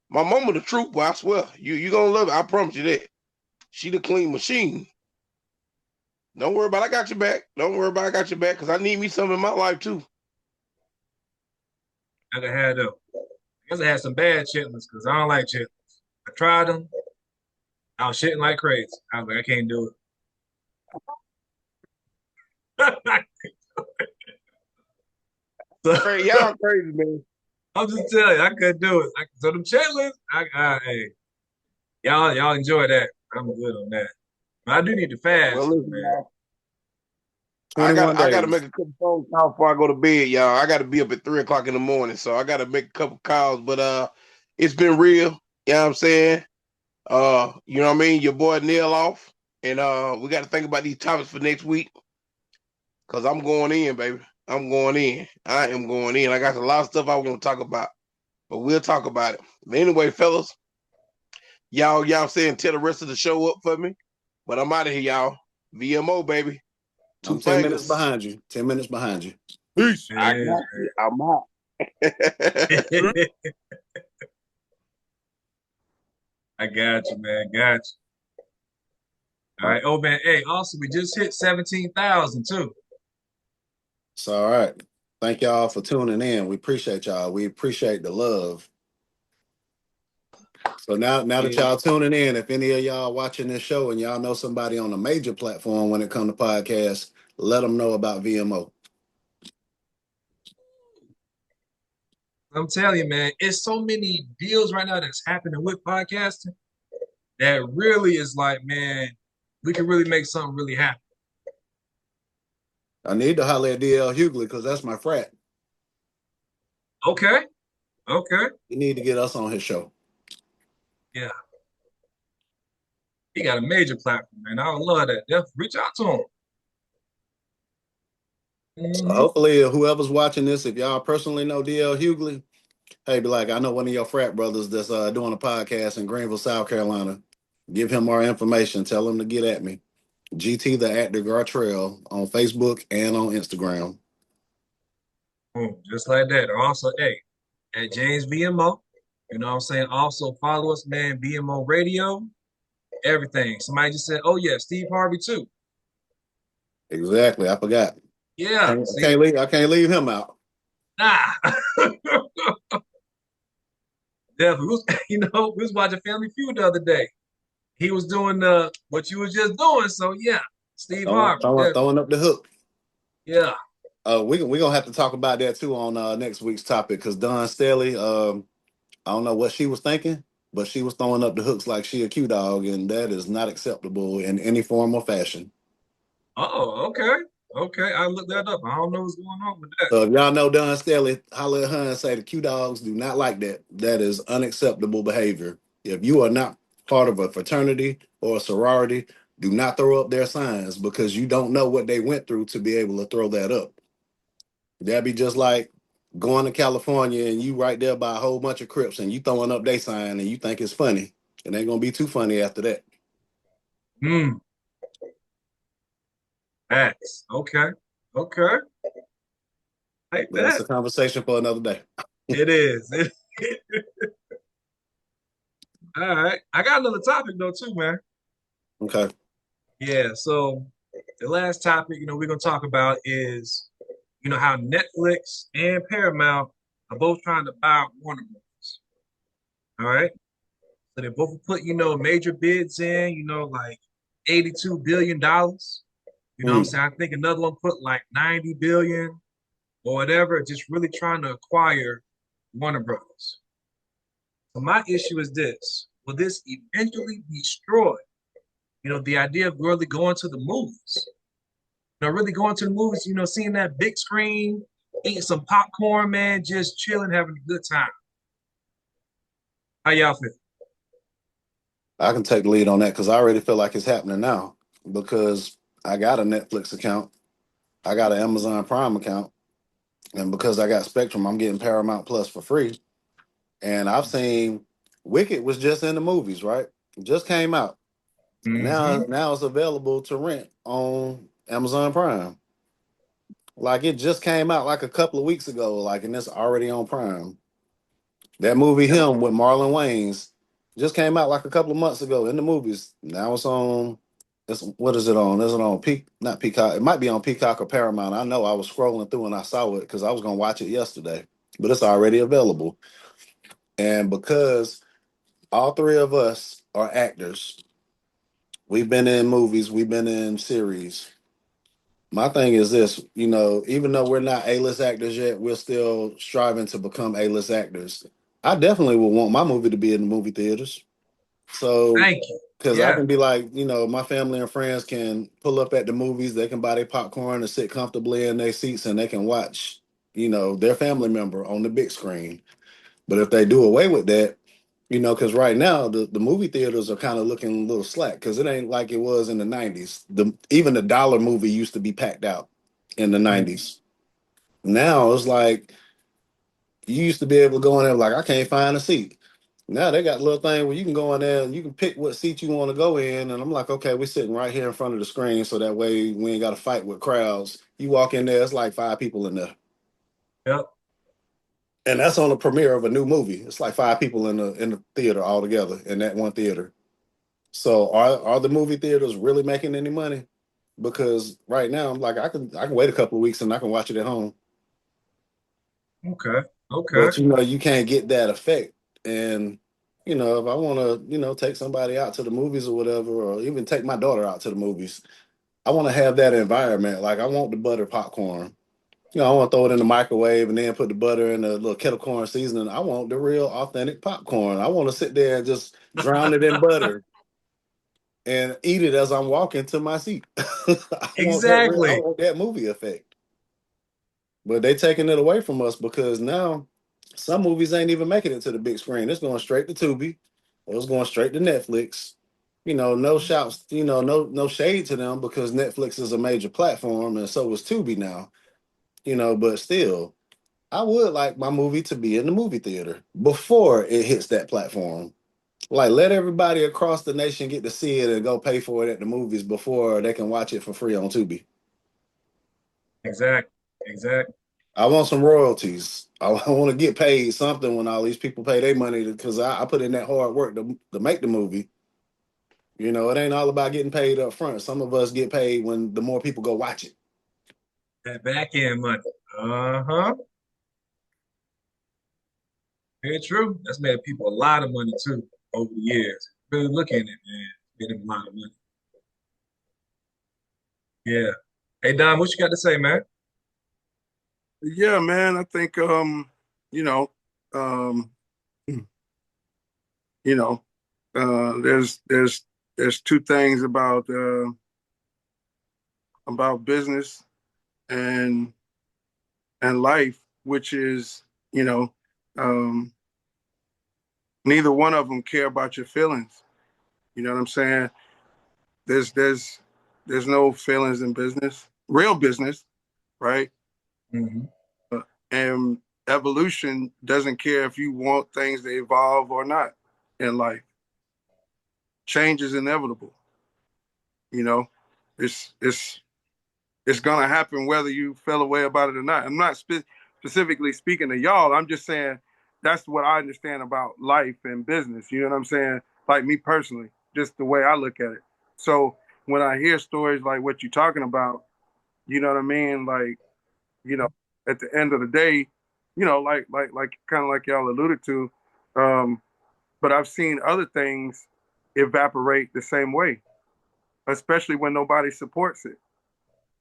my mama the truth, boy. I swear, you gonna love it. I promise you that. She the clean machine. Don't worry about. It. I got your back. Don't worry about. It. I got your back because I need me some in my life too.
I could have them. I guess I had some bad chitlins because I don't like chitlins. I tried them. I was shitting like crazy. I was like, I can't do it. So,
Crazy, y'all crazy, man.
I'm just telling you, I couldn't do it. So them chitlins, hey, y'all enjoy that. I'm good on that. But I do need to
Well,
fast, though,
listen,
man.
y'all. I got
21
I got to make
days.
a couple phone calls before I go to bed, y'all. I got to be up at 3 o'clock in the morning, so I got to make a couple calls. But it's been real. You know what I'm saying? You know what I mean? Your boy Neil off, and we got to think about these topics for next week because I'm going in, baby. I'm going in. I am going in. I got a lot of stuff I want to talk about, but we'll talk about it. But anyway, fellas, y'all saying tell the rest of the show up for me. But I'm out of here, y'all. VMO, baby. Two
I'm 10 minutes
fingers.
behind you. 10 minutes behind you.
Peace.
It
I
is,
got you. I'm out.
man. I got you, man. Got you. All right. Oh, man. Hey, also, we just hit 17,000, too.
It's all right. Thank y'all for tuning in. We appreciate y'all. We appreciate the love. So now that
Yeah.
y'all tuning in, if any of y'all watching this show and y'all know somebody on a major platform when it comes to podcasts, let them know about VMO.
I'm telling you, man, it's so many deals right now that's happening with podcasting that really is like, man, we can really make something really happen.
I need to holler at DL Hughley because that's my frat.
Okay. Okay.
You need to get us on his show.
Yeah. He got a major platform, man. I would love that. Definitely reach out to him.
So
Hmm.
hopefully, whoever's watching this, if y'all personally know DL Hughley, hey, be like, I know one of your frat brothers that's doing a podcast in Greenville, South Carolina. Give him our information. Tell him to get at me. GT the Actor Gartrell on Facebook and on Instagram.
Boom. Just like that. Or also, hey, at James VMO. You know what I'm saying? Also follow us, man, VMO Radio, everything. Somebody just said, oh yeah, Steve Harvey too.
Exactly. I forgot.
Yeah,
I
see,
can't leave. I can't leave him out.
nah. Definitely. We was watching Family Feud the other day. He was doing what you was just doing. So yeah, Steve
Throwing,
Harvey,
throwing,
definitely.
throwing up the hook.
Yeah.
We gonna have to talk about that too on next week's topic because Don Staley, I don't know what she was thinking, but she was throwing up the hooks like she a Q dog, and that is not acceptable in any form or fashion.
Oh, okay. Okay. I looked that up. I don't know what's going on with that.
So if y'all know Don Staley, holler at her and say the Q dogs do not like that. That is unacceptable behavior. If you are not part of a fraternity or a sorority, do not throw up their signs because you don't know what they went through to be able to throw that up. That'd be just like going to California and you right there by a whole bunch of Crips and you throwing up their sign and you think it's funny. It ain't gonna be too funny after that.
Hmm. Facts. Okay. Okay. Like
But that's
that.
a conversation for another day.
It is. All right. I got another topic though too, man.
Okay.
Yeah. So the last topic, we're gonna talk about is, how Netflix and Paramount are both trying to buy out Warner Bros. All right. So they both put, major bids in, like $82 billion. You know what I'm
Mm.
saying? I think another one put like 90 billion or whatever, just really trying to acquire Warner Bros. So my issue is this. Will this eventually destroy, the idea of really going to the movies? Really going to the movies, seeing that big screen, eating some popcorn, man, just chilling, having a good time. How y'all feel?
I can take the lead on that because I already feel like it's happening now because I got a Netflix account. I got an Amazon Prime account. And because I got Spectrum, I'm getting Paramount Plus for free. And I've seen Wicked was just in the movies, right? It just came out.
Mm-hmm.
Now it's available to rent on Amazon Prime. Like it just came out like a couple of weeks ago, like and it's already on Prime. That movie
Yep.
Him with Marlon Wayans just came out like a couple of months ago in the movies. Now it's on it's what is it on? Is it on Peak not Peacock? It might be on Peacock or Paramount. I know I was scrolling through and I saw it because I was gonna watch it yesterday. But it's already available. And because all three of us are actors, we've been in movies, we've been in series. My thing is this, even though we're not A-list actors yet, we're still striving to become A-list actors. I definitely would want my movie to be in the movie theaters. So,
Thank you.
because I
Yeah.
can be like, my family and friends can pull up at the movies, they can buy their popcorn and sit comfortably in their seats and they can watch, their family member on the big screen. But if they do away with that, because right now the movie theaters are kind of looking a little slack because it ain't like it was in the 90s. Even the dollar movie used to be packed out in the
Mm,
90s. Now it's like you used to be able to go in there like I can't find a seat. Now they got a little thing where you can go in there and you can pick what seat you want to go in. And I'm like, okay, we're sitting right here in front of the screen so that way we ain't got to fight with crowds. You walk in there, it's like five people in there.
yep.
And that's on the premiere of a new movie. It's like five people in the theater all together in that one theater. So are the movie theaters really making any money? Because right now I'm like I can wait a couple of weeks and I can watch it at home.
Okay. Okay.
But you can't get that effect. And if I want to, take somebody out to the movies or whatever, or even take my daughter out to the movies, I want to have that environment. Like I want the butter popcorn. I want to throw it in the microwave and then put the butter in a little kettle corn seasoning. I want the real authentic popcorn. I want to sit there and just drown it in butter and eat it as I'm walking to my seat. I want that real. I
Exactly.
want that movie effect. But they taking it away from us because now some movies ain't even making it to the big screen. It's going straight to Tubi, or it's going straight to Netflix. No shouts, no shade to them because Netflix is a major platform and so is Tubi now. But still, I would like my movie to be in the movie theater before it hits that platform. Like let everybody across the nation get to see it and go pay for it at the movies before they can watch it for free on Tubi.
Exactly. Exactly.
I want some royalties. I want to get paid something when all these people pay their money because I put in that hard work to make the movie. It ain't all about getting paid up front. Some of us get paid when the more people go watch it.
That back end money. Uh-huh. Very true. That's made people a lot of money too over the years. Really look at it, man. Made them a lot of money. Yeah. Hey Don, what you got to say, man?
Yeah, man. I think you know, um, you know, there's two things about business and life, which is, you know, um, neither one of them care about your feelings. You know what I'm saying? There's there's there's no feelings in business, real business, right?
Hmm.
And evolution doesn't care if you want things to evolve or not in life. Change is inevitable. You know, it's it's it's gonna happen whether you feel a way about it or not. I'm not specifically speaking to y'all. I'm just saying that's what I understand about life and business. You know what I'm saying? Like me personally, just the way I look at it. So when I hear stories like what you're talking about, you know what I mean? Like, you know, at the end of the day, like kind of like y'all alluded to, um, but I've seen other things evaporate the same way, especially when nobody supports it.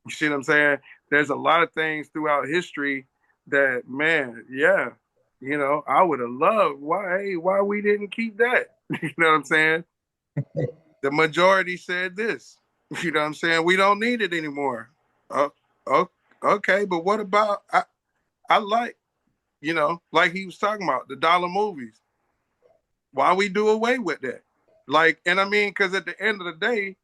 You see what I'm saying? There's a lot of things throughout history that, man, yeah, I would have loved why we didn't keep that. You know what I'm saying? The majority said this. You know what I'm saying? We don't need it anymore. Oh, oh, okay, but what about I like, like he was talking about the dollar movies. Why we do away with that? Like, and I mean, because at the end of the day,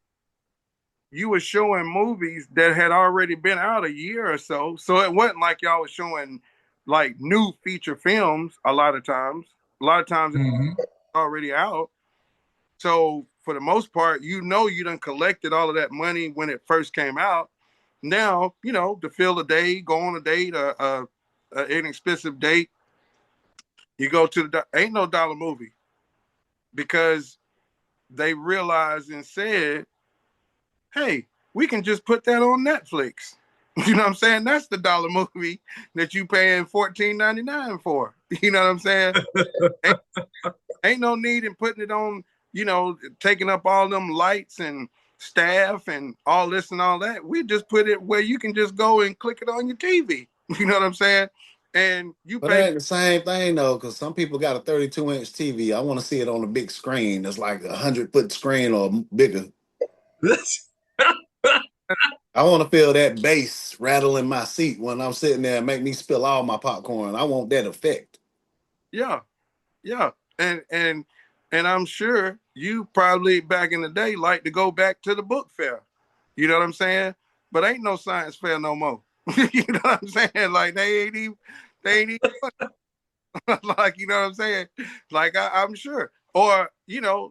you were showing movies that had already been out a year or so. So it wasn't like y'all was showing like new feature films a lot of times. A lot of times it's
Mm-hmm.
already out. So for the most part, you done collected all of that money when it first came out. Now, to fill a day, go on a date, an inexpensive date, you go to ain't no dollar movie because they realized and said, hey, we can just put that on Netflix. You know what I'm saying? That's the dollar movie that you paying $14.99 for. You know what I'm saying? Ain't, ain't no need in putting it on, taking up all them lights and staff and all this and all that. We just put it where you can just go and click it on your TV. You know what I'm saying? And you
But
pay.
that ain't the same thing though, because some people got a 32-inch TV. I want to see it on a big screen. That's like 100-foot screen or bigger. I want to feel that bass rattle in my seat when I'm sitting there and make me spill all my popcorn. I want that effect.
Yeah, yeah. And I'm sure you probably back in the day like to go back to the book fair. You know what I'm saying? But ain't no science fair no more. You know what I'm saying? Like they ain't even like, you know what I'm saying? Like I'm sure. Or,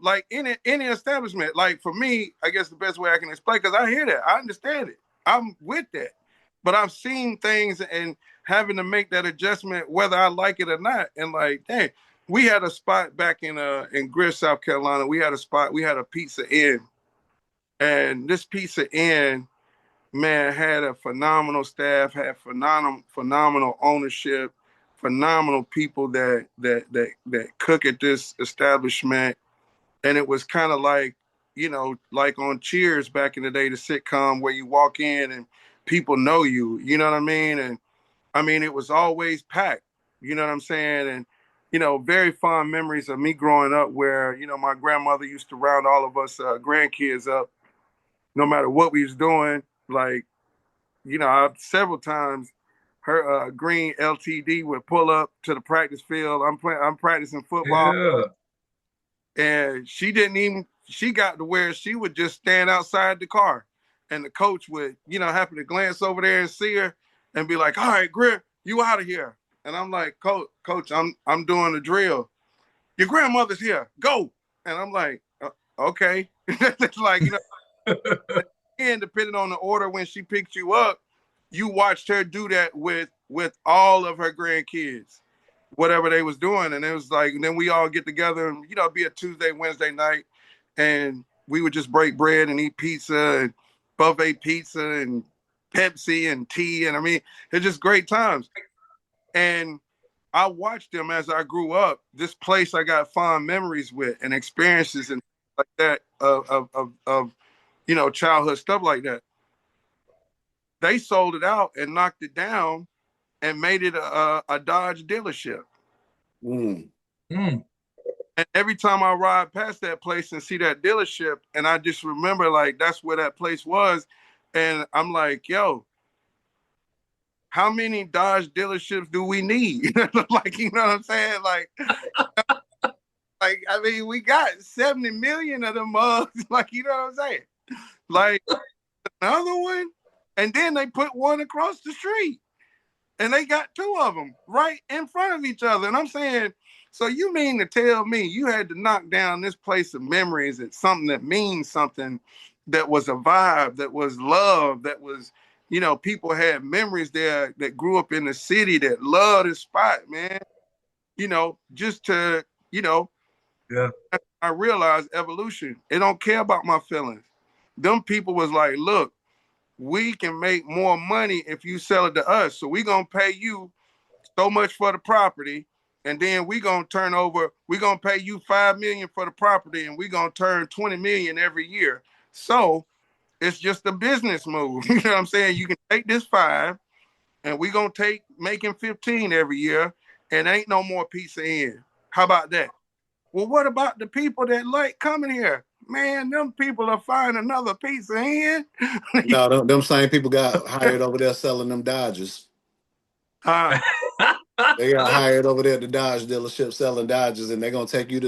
like any establishment. Like for me, I guess the best way I can explain, because I hear that. I understand it. I'm with that. But I've seen things and having to make that adjustment whether I like it or not. And like, dang, we had a spot back in Greer, South Carolina. We had a Pizza Inn. And this Pizza Inn, man, had a phenomenal staff, had phenomenal ownership, phenomenal people that cook at this establishment. And it was kind of like, like on Cheers back in the day, the sitcom where you walk in and people know you, you know what I mean? And I mean, it was always packed, you know what I'm saying? And, very fond memories of me growing up where, my grandmother used to round all of us grandkids up, no matter what we was doing. Like, several times her green LTD would pull up to the practice field. I'm practicing football,
Yeah.
and she got to where she would just stand outside the car, and the coach would happen to glance over there and see her and be like, "All right, Greer, you out of here." And I'm like, "Coach, I'm doing the drill. Your grandmother's here. Go." And I'm like, "Okay." It's like, and depending on the order when she picked you up, you watched her do that with all of her grandkids, whatever they was doing. And it was like, and then we all get together and it'd be a Tuesday, Wednesday night, and we would just break bread and eat pizza and buffet pizza and Pepsi and tea. And I mean, it's just great times. And I watched them as I grew up. This place I got fond memories with and experiences and like that of childhood stuff like that. They sold it out and knocked it down and made it a Dodge dealership.
Mm.
Mm.
And every time I ride past that place and see that dealership, and I just remember like that's where that place was, and I'm like, yo, how many Dodge dealerships do we need? Like, you know what I'm saying? Like I mean, we got 70 million of them mugs. Like, you know what I'm saying? Like another one, and then they put one across the street. And they got two of them right in front of each other. And I'm saying, so you mean to tell me you had to knock down this place of memories at something that means something, that was a vibe, that was love, that was, people had memories there that grew up in the city that loved this spot, man. Just to,
Yeah.
I realized evolution. It don't care about my feelings. Them people was like, look, we can make more money if you sell it to us. So we gonna pay you so much for the property, and then we're gonna pay you 5 million for the property, and we're gonna turn 20 million every year. So it's just a business move. You know what I'm saying? You can take this 5 and we're gonna take making 15 every year, and ain't no more Pizza Inn. How about that? Well, what about the people that like coming here? Man, them people are find another Pizza Inn.
No, them same people got hired over there selling them Dodges.
uh,
They got hired over there at the Dodge dealership selling Dodges, and they're gonna tell you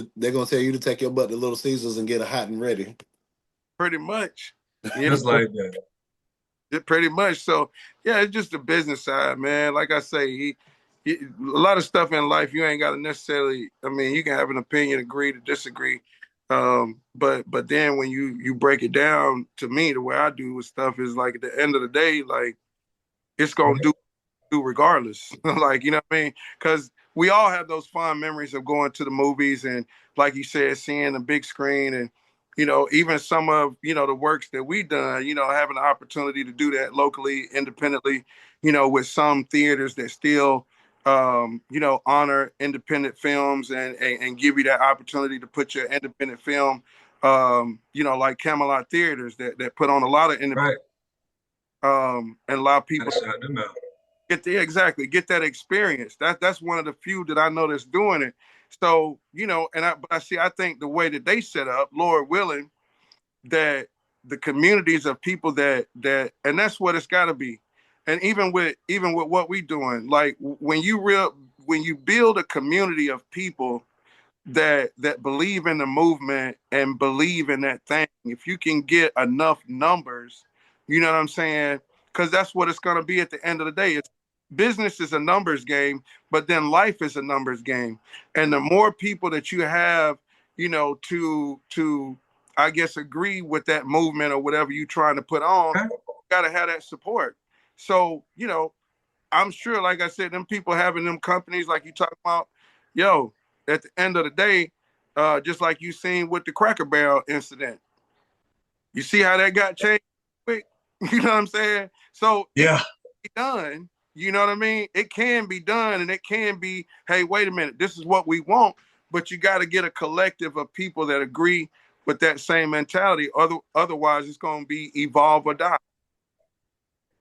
to take your butt to Little Caesars and get a hot and ready.
Pretty much. You know,
Just like that.
pretty much. So yeah, it's just the business side, man. Like I say, a lot of stuff in life you ain't got to necessarily. I mean, you can have an opinion, agree to disagree. But then when you break it down, to me, the way I do with stuff is like at the end of the day, like it's gonna do regardless. Like, you know what I mean? Because we all have those fond memories of going to the movies and, like you said, seeing the big screen and, even some of, the works that we done, having the opportunity to do that locally, independently, with some theaters that still, honor independent films and give you that opportunity to put your independent film, like Camelot Theaters that put on a lot of independent,
Right.
and allow people
Gotta shout them out.
get that experience. That's one of the few that I know that's doing it. So but I see. I think the way that they set up, Lord willing, that the communities of people and that's what it's got to be. And even with what we doing, like when you build a community of people that believe in the movement and believe in that thing. If you can get enough numbers, you know what I'm saying? Because that's what it's going to be at the end of the day. It's business is a numbers game, but then life is a numbers game. And the more people that you have, to I guess agree with that movement or whatever you're trying to put on,
Okay.
you got to have that support. So I'm sure, like I said, them people having them companies like you talk about, yo, at the end of the day, just like you seen with the Cracker Barrel incident, you see how that got changed quick? You know what I'm saying? So it can
Yeah.
be done. You know what I mean? It can be done, and it can be, hey, wait a minute, this is what we want, but you got to get a collective of people that agree with that same mentality. Otherwise, it's going to be evolve or die.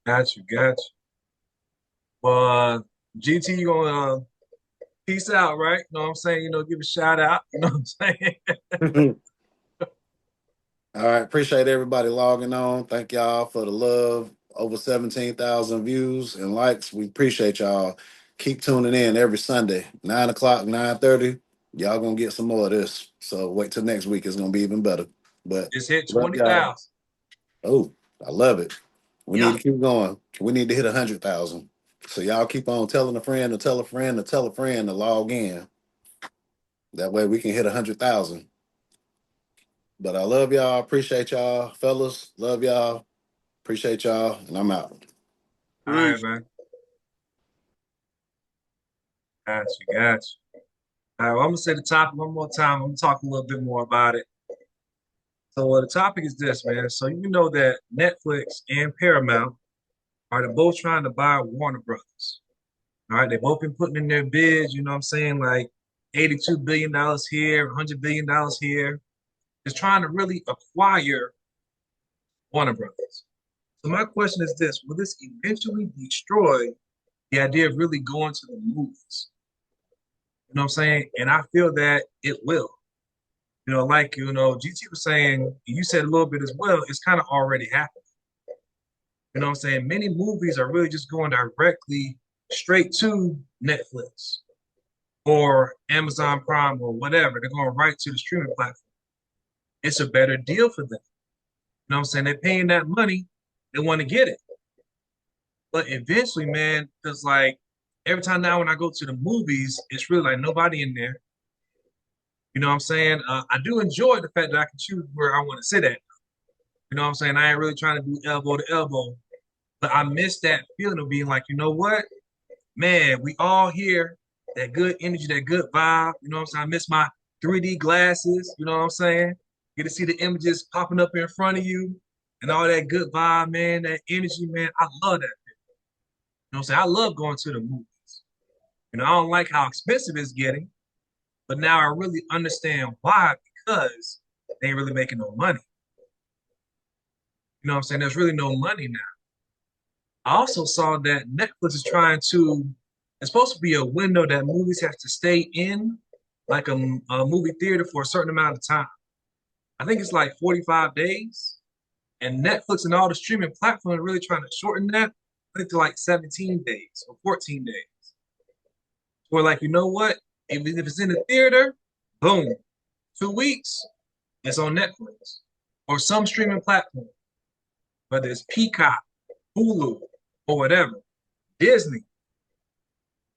Got you. Got you. Well, GT, you gonna peace out, right? You know what I'm saying? Give a shout out. You know what I'm saying?
All right, appreciate everybody logging on. Thank y'all for the love. Over 17,000 views and likes. We appreciate y'all. Keep tuning in every Sunday, 9 o'clock, 9:30. Y'all gonna get some more of this. So wait till next week. It's gonna be even better. But
Just hit
love y'all.
20,000.
Oh, I love it. We need
Yeah.
to keep going. We need to hit 100,000. So y'all keep on telling a friend to tell a friend to tell a friend to log in. That way we can hit 100,000. But I love y'all. Appreciate y'all, fellas. Love y'all. Appreciate y'all. And I'm out.
All right, man. Got you. Got you. All right, well, I'm gonna say the topic one more time. I'm gonna talk a little bit more about it. So the topic is this, man. So you know that Netflix and Paramount are both trying to buy Warner Brothers. All right, they've both been putting in their bids, you know what I'm saying, like $82 billion here, $100 billion here. Just trying to really acquire Warner Brothers. So my question is this: will this eventually destroy the idea of really going to the movies? You know what I'm saying? And I feel that it will. Like GT was saying, you said a little bit as well, it's kind of already happened. You know what I'm saying? Many movies are really just going directly straight to Netflix or Amazon Prime or whatever. They're going right to the streaming platform. It's a better deal for them. You know what I'm saying? They're paying that money, they want to get it. But eventually, man, because like every time now when I go to the movies, it's really like nobody in there. You know what I'm saying? I do enjoy the fact that I can choose where I want to sit at. You know what I'm saying? I ain't really trying to do elbow to elbow, but I miss that feeling of being like, you know what? Man, we all here, that good energy, that good vibe. You know what I'm saying? I miss my 3D glasses. You know what I'm saying? Get to see the images popping up in front of you and all that good vibe, man, that energy, man. I love that. You know what I'm saying? I love going to the movies. I don't like how expensive it's getting, but now I really understand why, because they ain't really making no money. You know what I'm saying? There's really no money now. I also saw that Netflix is trying to, it's supposed to be a window that movies have to stay in, like a movie theater for a certain amount of time. I think it's like 45 days. And Netflix and all the streaming platforms are really trying to shorten that, I think to like 17 days or 14 days. Where like, you know what? If it's in the theater, boom, 2 weeks, it's on Netflix or some streaming platform. whether it's Peacock, Hulu, or whatever, Disney,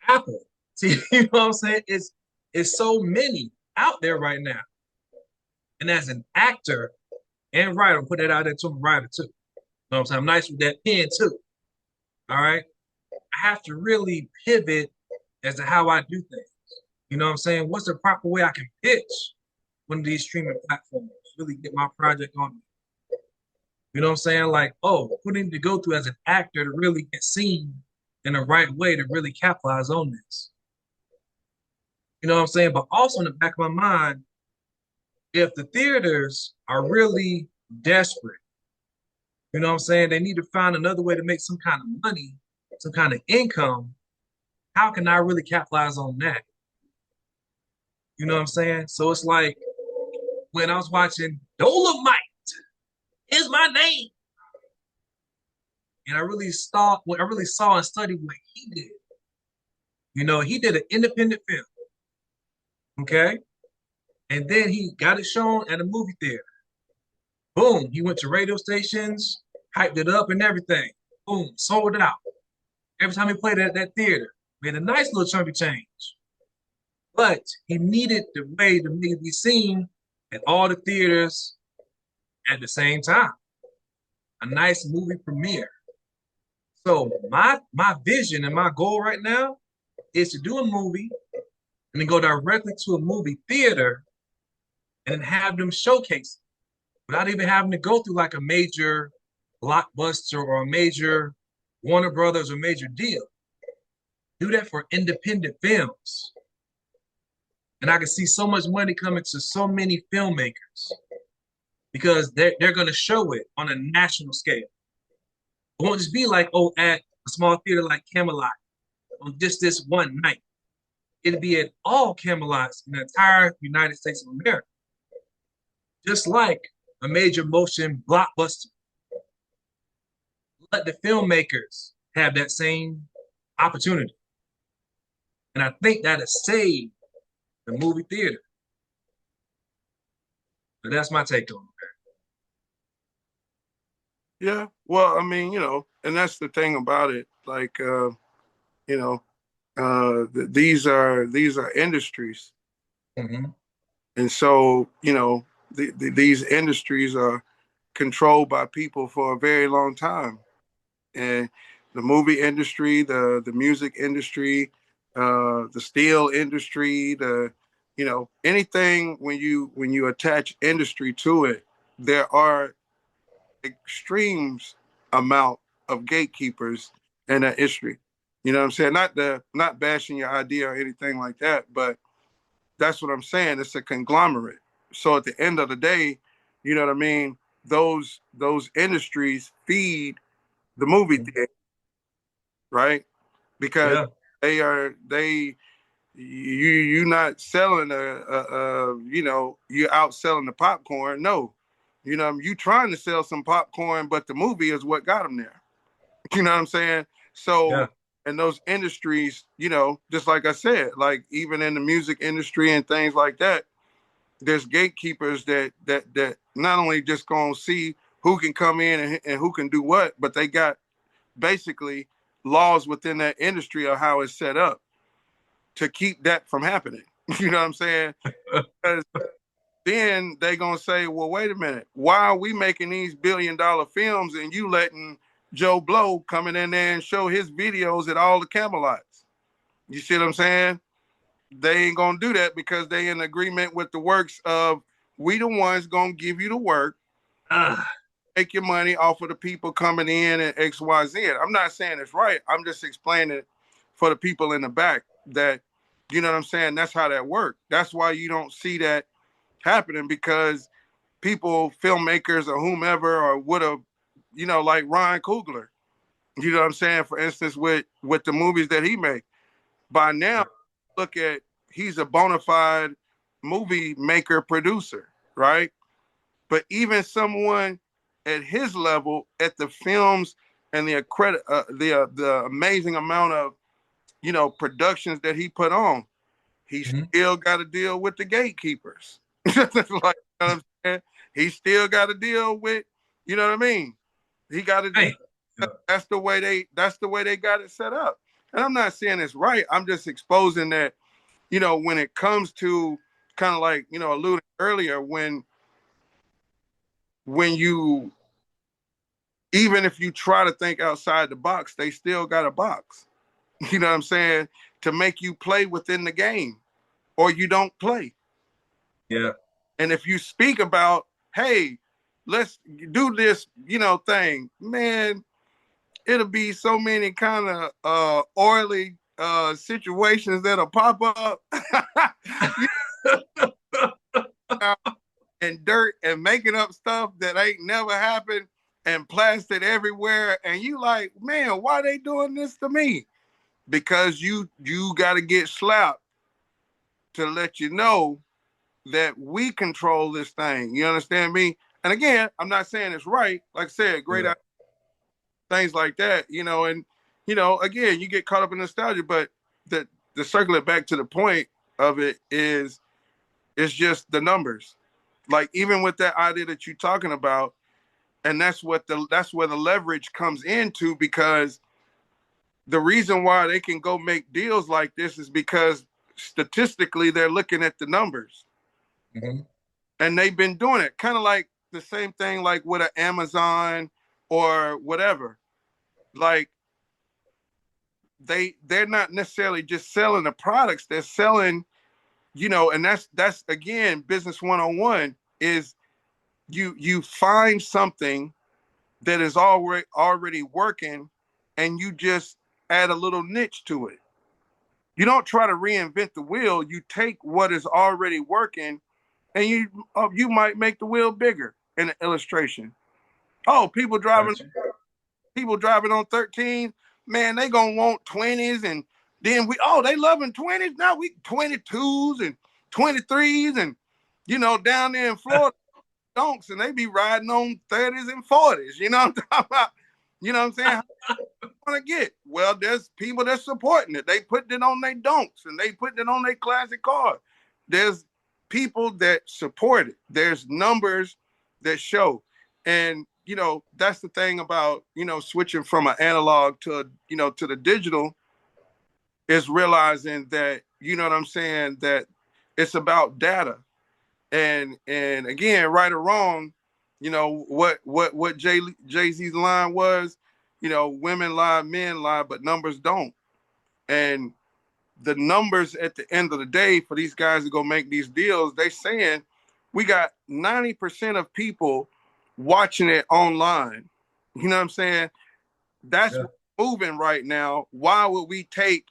Apple. See, you know what I'm saying? It's so many out there right now. And as an actor and writer, put that out there to a writer too. You know what I'm saying? I'm nice with that pen too. All right. I have to really pivot as to how I do things. You know what I'm saying? What's the proper way I can pitch one of these streaming platforms? Really get my project on. You know what I'm saying? Like, oh, what do I need to go through as an actor to really get seen in the right way to really capitalize on this? You know what I'm saying? But also in the back of my mind, if the theaters are really desperate, you know what I'm saying? They need to find another way to make some kind of money, some kind of income. How can I really capitalize on that? You know what I'm saying? So it's like when I was watching Dolomite is my name. And I really saw and studied what he did. You know, he did an independent film. Okay. And then he got it shown at a movie theater. Boom. He went to radio stations, hyped it up and everything. Boom. Sold out. Every time he played at that theater, made a nice little chunky change. But he needed the way to make it be seen at all the theaters at the same time. A nice movie premiere. So my vision and my goal right now is to do a movie and then go directly to a movie theater and then have them showcase it without even having to go through like a major blockbuster or a major Warner Brothers or major deal. Do that for independent films. And I can see so much money coming to so many filmmakers because they're going to show it on a national scale. It won't just be like, oh, at a small theater like Camelot on just this one night. It'll be at all Camelots in the entire United States of America. Just like a major motion blockbuster. Let the filmmakers have that same opportunity. And I think that'll save the movie theater. But that's my take on it.
Yeah. Well, I mean, and that's the thing about it. Like, you know, these are industries,
Mm-hmm.
and so these industries are controlled by people for a very long time, and the movie industry, the music industry, the steel industry, anything when you attach industry to it, there are extremes amount of gatekeepers in that industry. You know what I'm saying? Not bashing your idea or anything like that, but that's what I'm saying. It's a conglomerate. So at the end of the day, you know what I mean? Those industries feed the movie theater, right? Because
Yeah.
they you not selling you're outselling the popcorn. No, you trying to sell some popcorn, but the movie is what got them there. You know what I'm saying? So
Yeah.
in those industries, just like I said, like even in the music industry and things like that, there's gatekeepers that not only just gonna see who can come in and who can do what, but they got basically laws within that industry of how it's set up to keep that from happening. You know what I'm saying? Because then they gonna say, well, wait a minute, why are we making these $1 billion films and you letting Joe Blow coming in there and show his videos at all the Camelots? You see what I'm saying? They ain't gonna do that because they in agreement with the works of we the ones gonna give you the work,
Ah,
make your money off of the people coming in and XYZ. I'm not saying it's right. I'm just explaining it for the people in the back that, you know what I'm saying? That's how that works. That's why you don't see that happening because people, filmmakers or whomever, or would have, like Ryan Coogler, you know what I'm saying? For instance, with the movies that he made. By now, look at he's a bona fide movie maker producer, right? But even someone at his level, at the films and the amazing amount of productions that he put on, he
mhm.
still got to deal with the gatekeepers. Like, you know what I'm saying? He still got to deal with, you know what I mean? He got it.
Hey, yeah,
That's the way they got it set up. And I'm not saying it's right. I'm just exposing that, when it comes to kind of like, alluding earlier, when you, even if you try to think outside the box, they still got a box. You know what I'm saying? To make you play within the game, or you don't play.
yeah,
And if you speak about, hey, let's do this, thing, man, it'll be so many kind of oily situations that'll pop up. You know, and dirt and making up stuff that ain't never happened and plastered everywhere. And you like, man, why they doing this to me? Because you got to get slapped to let you know that we control this thing. You understand me? And again, I'm not saying it's right. Like I said, great
yeah,
things like that, and again, you get caught up in nostalgia, but the circle it back to the point of it is it's just the numbers. Like even with that idea that you're talking about, and that's where the leverage comes into, because the reason why they can go make deals like this is because statistically they're looking at the numbers.
mhm,
And they've been doing it kind of like the same thing like with an Amazon or whatever. Like they're not necessarily just selling the products, they're selling, and that's again business 101 is you find something that is already working, and you just add a little niche to it. You don't try to reinvent the wheel. You take what is already working, and you might make the wheel bigger in an illustration. Oh,
gotcha.
people driving on 13, man, they gonna want 20s, and then they loving 20s. Now we 22s and 23s, and down there in Florida, donks, and they be riding on 30s and 40s. You know what I'm talking about? You know what I'm saying? Want to get? Well, there's people that's supporting it. They putting it on their donks and they putting it on their classic car. There's people that support it. There's numbers that show. And that's the thing about switching from an analog to to the digital, is realizing that what I'm saying, that it's about data. And again, right or wrong, what Jay-Z's line was, women lie, men lie, but numbers don't. And the numbers at the end of the day for these guys to go make these deals, they saying we got 90% of people watching it online. You know what I'm saying? That's
Yeah,
what's moving right now. Why would we take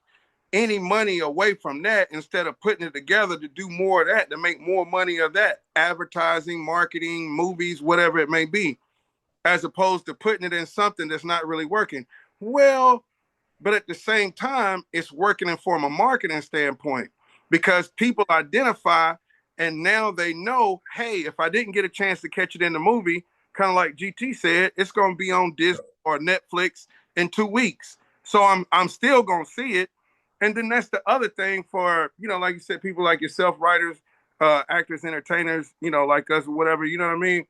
any money away from that instead of putting it together to do more of that, to make more money of that? Advertising, marketing, movies, whatever it may be, as opposed to putting it in something that's not really working. Well, but at the same time, it's working from a marketing standpoint, because people identify, and now they know, hey, if I didn't get a chance to catch it in the movie, kind of like GT said, it's going to be on Disney or Netflix in 2 weeks. So I'm still going to see it. And then that's the other thing for, like you said, people like yourself, writers, actors, entertainers, like us, whatever, you know what I mean?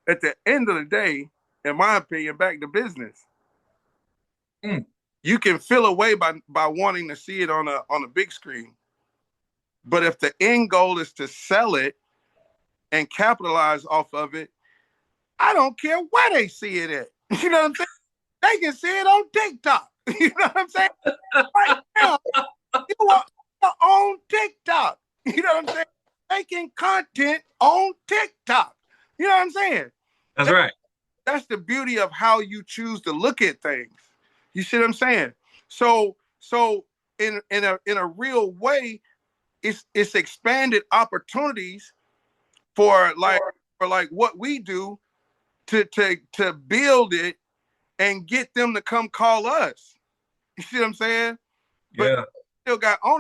At the end of the day, in my opinion, back to business,
mm,
you can feel away by wanting to see it on a big screen. But if the end goal is to sell it and capitalize off of it, I don't care where they see it at. You know what I'm saying? They can see it on TikTok. You know what I'm saying? Right now, you are on TikTok. You know what I'm saying? Making content on TikTok. You know what I'm saying?
that's
That,
right.
that's the beauty of how you choose to look at things. You see what I'm saying? So in a real way, it's expanded opportunities for like what we do to build it and get them to come call us. You see what I'm saying? But
Yeah.
still got ownership